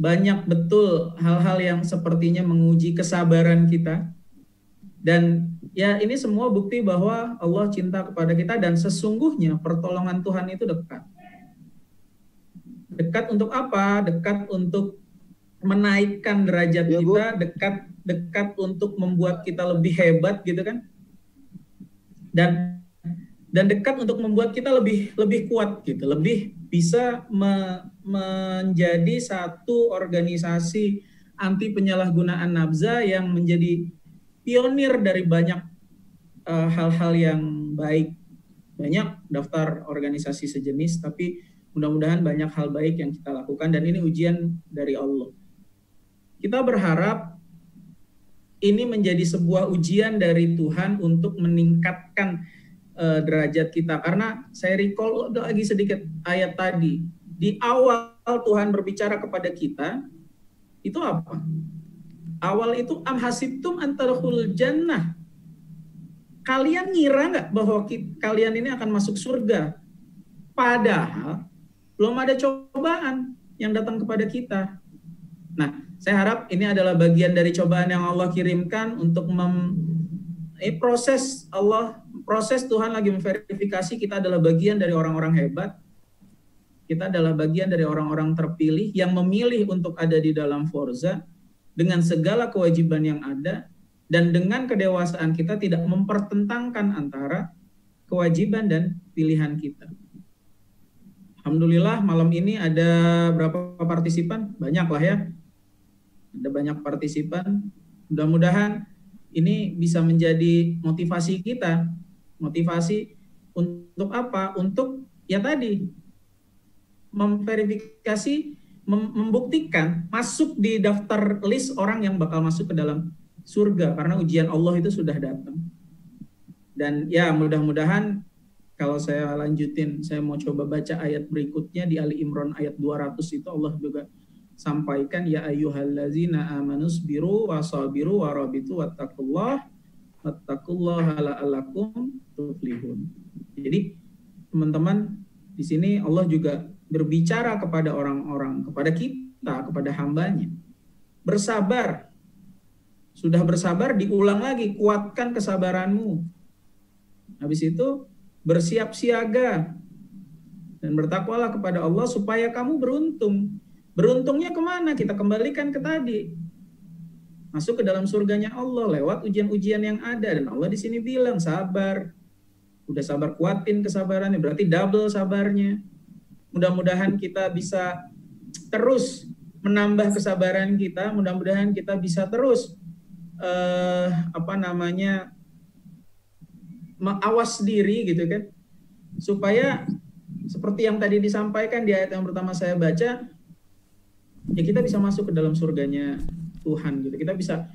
banyak betul hal-hal yang sepertinya menguji kesabaran kita. Dan ya ini semua bukti bahwa Allah cinta kepada kita dan sesungguhnya pertolongan Tuhan itu dekat. Dekat untuk apa? Dekat untuk menaikkan derajat kita, dekat untuk membuat kita lebih hebat gitu kan. Dan dekat untuk membuat kita lebih kuat gitu, lebih bisa menjadi satu organisasi anti penyalahgunaan nafza yang menjadi pionir dari banyak hal-hal yang baik. Banyak daftar organisasi sejenis, tapi mudah-mudahan banyak hal baik yang kita lakukan dan ini ujian dari Allah. Kita berharap ini menjadi sebuah ujian dari Tuhan untuk meningkatkan derajat kita. Karena saya recall lagi sedikit ayat tadi. Di awal Tuhan berbicara kepada kita, itu apa? Awal itu am hasibtum an tadkhulul jannah. Kalian ngira nggak bahwa kalian ini akan masuk surga? Padahal belum ada cobaan yang datang kepada kita. Nah, saya harap ini adalah bagian dari cobaan yang Allah kirimkan untuk proses Tuhan lagi memverifikasi kita adalah bagian dari orang-orang hebat. Kita adalah bagian dari orang-orang terpilih yang memilih untuk ada di dalam Forza dengan segala kewajiban yang ada dan dengan kedewasaan kita tidak mempertentangkan antara kewajiban dan pilihan kita. Alhamdulillah malam ini ada berapa partisipan? Banyak lah ya. Ada banyak partisipan. Mudah-mudahan ini bisa menjadi motivasi kita. Motivasi untuk apa? Untuk ya tadi memverifikasi, membuktikan masuk di daftar list orang yang bakal masuk ke dalam surga karena ujian Allah itu sudah datang. Dan ya mudah-mudahan kalau saya lanjutin, saya mau coba baca ayat berikutnya di Ali Imran ayat 200 itu Allah juga sampaikan ya ayyuhallazina amanusbiru wasabiru warabitu wattaqullaha la'allakum tuflihun. Jadi teman-teman di sini Allah juga berbicara kepada orang-orang, kepada kita, kepada hambanya. Bersabar. Sudah bersabar diulang lagi, kuatkan kesabaranmu. Habis itu bersiap siaga dan bertakwalah kepada Allah supaya kamu beruntung. Beruntungnya kemana? Kita kembalikan ke tadi. Masuk ke dalam surganya Allah lewat ujian-ujian yang ada. Dan Allah di sini bilang sabar. Udah sabar, kuatin kesabarannya. Berarti double sabarnya. Mudah-mudahan kita bisa terus menambah kesabaran kita. Mudah-mudahan kita bisa terus awas diri gitu kan. Supaya seperti yang tadi disampaikan di ayat yang pertama saya baca, ya kita bisa masuk ke dalam surganya Tuhan gitu. Kita bisa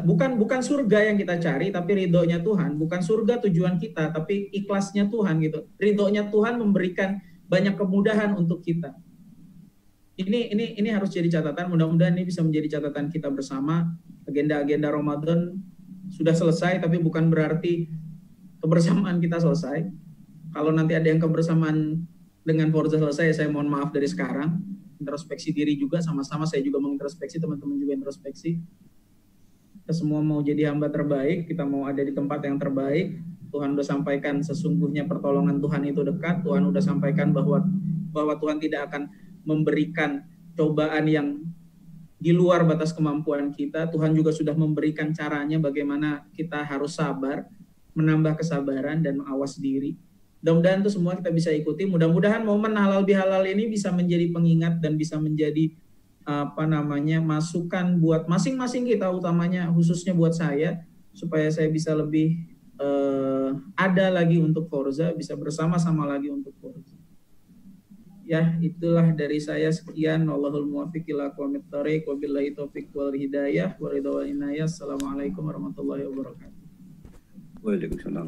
bukan surga yang kita cari tapi ridhonya Tuhan, bukan surga tujuan kita tapi ikhlasnya Tuhan gitu. Ridhonya Tuhan memberikan banyak kemudahan untuk kita. Ini harus jadi catatan, mudah-mudahan ini bisa menjadi catatan kita bersama. Agenda-agenda Ramadan sudah selesai tapi bukan berarti kebersamaan kita selesai. Kalau nanti ada yang kebersamaan dengan Forza selesai, saya mohon maaf dari sekarang. Introspeksi diri juga sama-sama, saya juga mengintrospeksi, teman-teman juga introspeksi. Kita semua mau jadi hamba terbaik, kita mau ada di tempat yang terbaik. Tuhan udah sampaikan sesungguhnya pertolongan Tuhan itu dekat. Tuhan udah sampaikan bahwa Tuhan tidak akan memberikan cobaan yang di luar batas kemampuan kita. Tuhan juga sudah memberikan caranya bagaimana kita harus sabar, menambah kesabaran dan mengawas diri. Mudah-mudahan itu semua kita bisa ikuti. Mudah-mudahan momen halal bihalal ini bisa menjadi pengingat dan bisa menjadi masukan buat masing-masing kita, utamanya khususnya buat saya, supaya saya bisa lebih ada lagi untuk Forza, bisa bersama-sama lagi untuk Forza. Ya, itulah dari saya, sekian. Wallahul muwaffiq ila aqwamit thoriq, wabillahi taufiq wal hidayah wa ridha wal inayah. Assalamualaikum warahmatullahi wabarakatuh. Waalaikumsalam.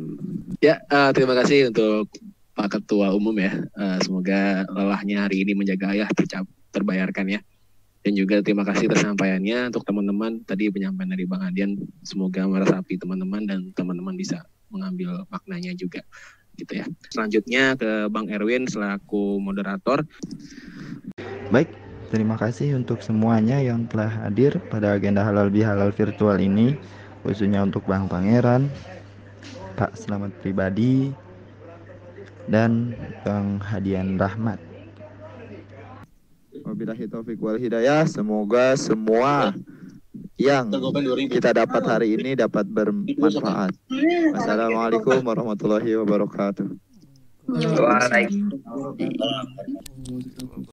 Ya, terima kasih untuk Pak Ketua Umum ya. Semoga lelahnya hari ini menjaga ayah terbayarkan ya. Dan juga terima kasih tersampaiannya untuk teman-teman tadi penyampaian dari Bang Adian. Semoga meresapi teman-teman dan teman-teman bisa mengambil maknanya juga. Gitu ya. Selanjutnya ke Bang Erwin selaku moderator. Baik, Terima kasih untuk semuanya yang telah hadir pada agenda halal bihalal virtual ini, khususnya untuk Bang Pangeran, Pak Selamat Pribadi, dan Bang Hadian Rahmat. Wabillahi taufiq wal hidayah. Semoga semua yang kita dapat hari ini dapat bermanfaat. Wassalamualaikum warahmatullahi wabarakatuh. Waalaikumsalam.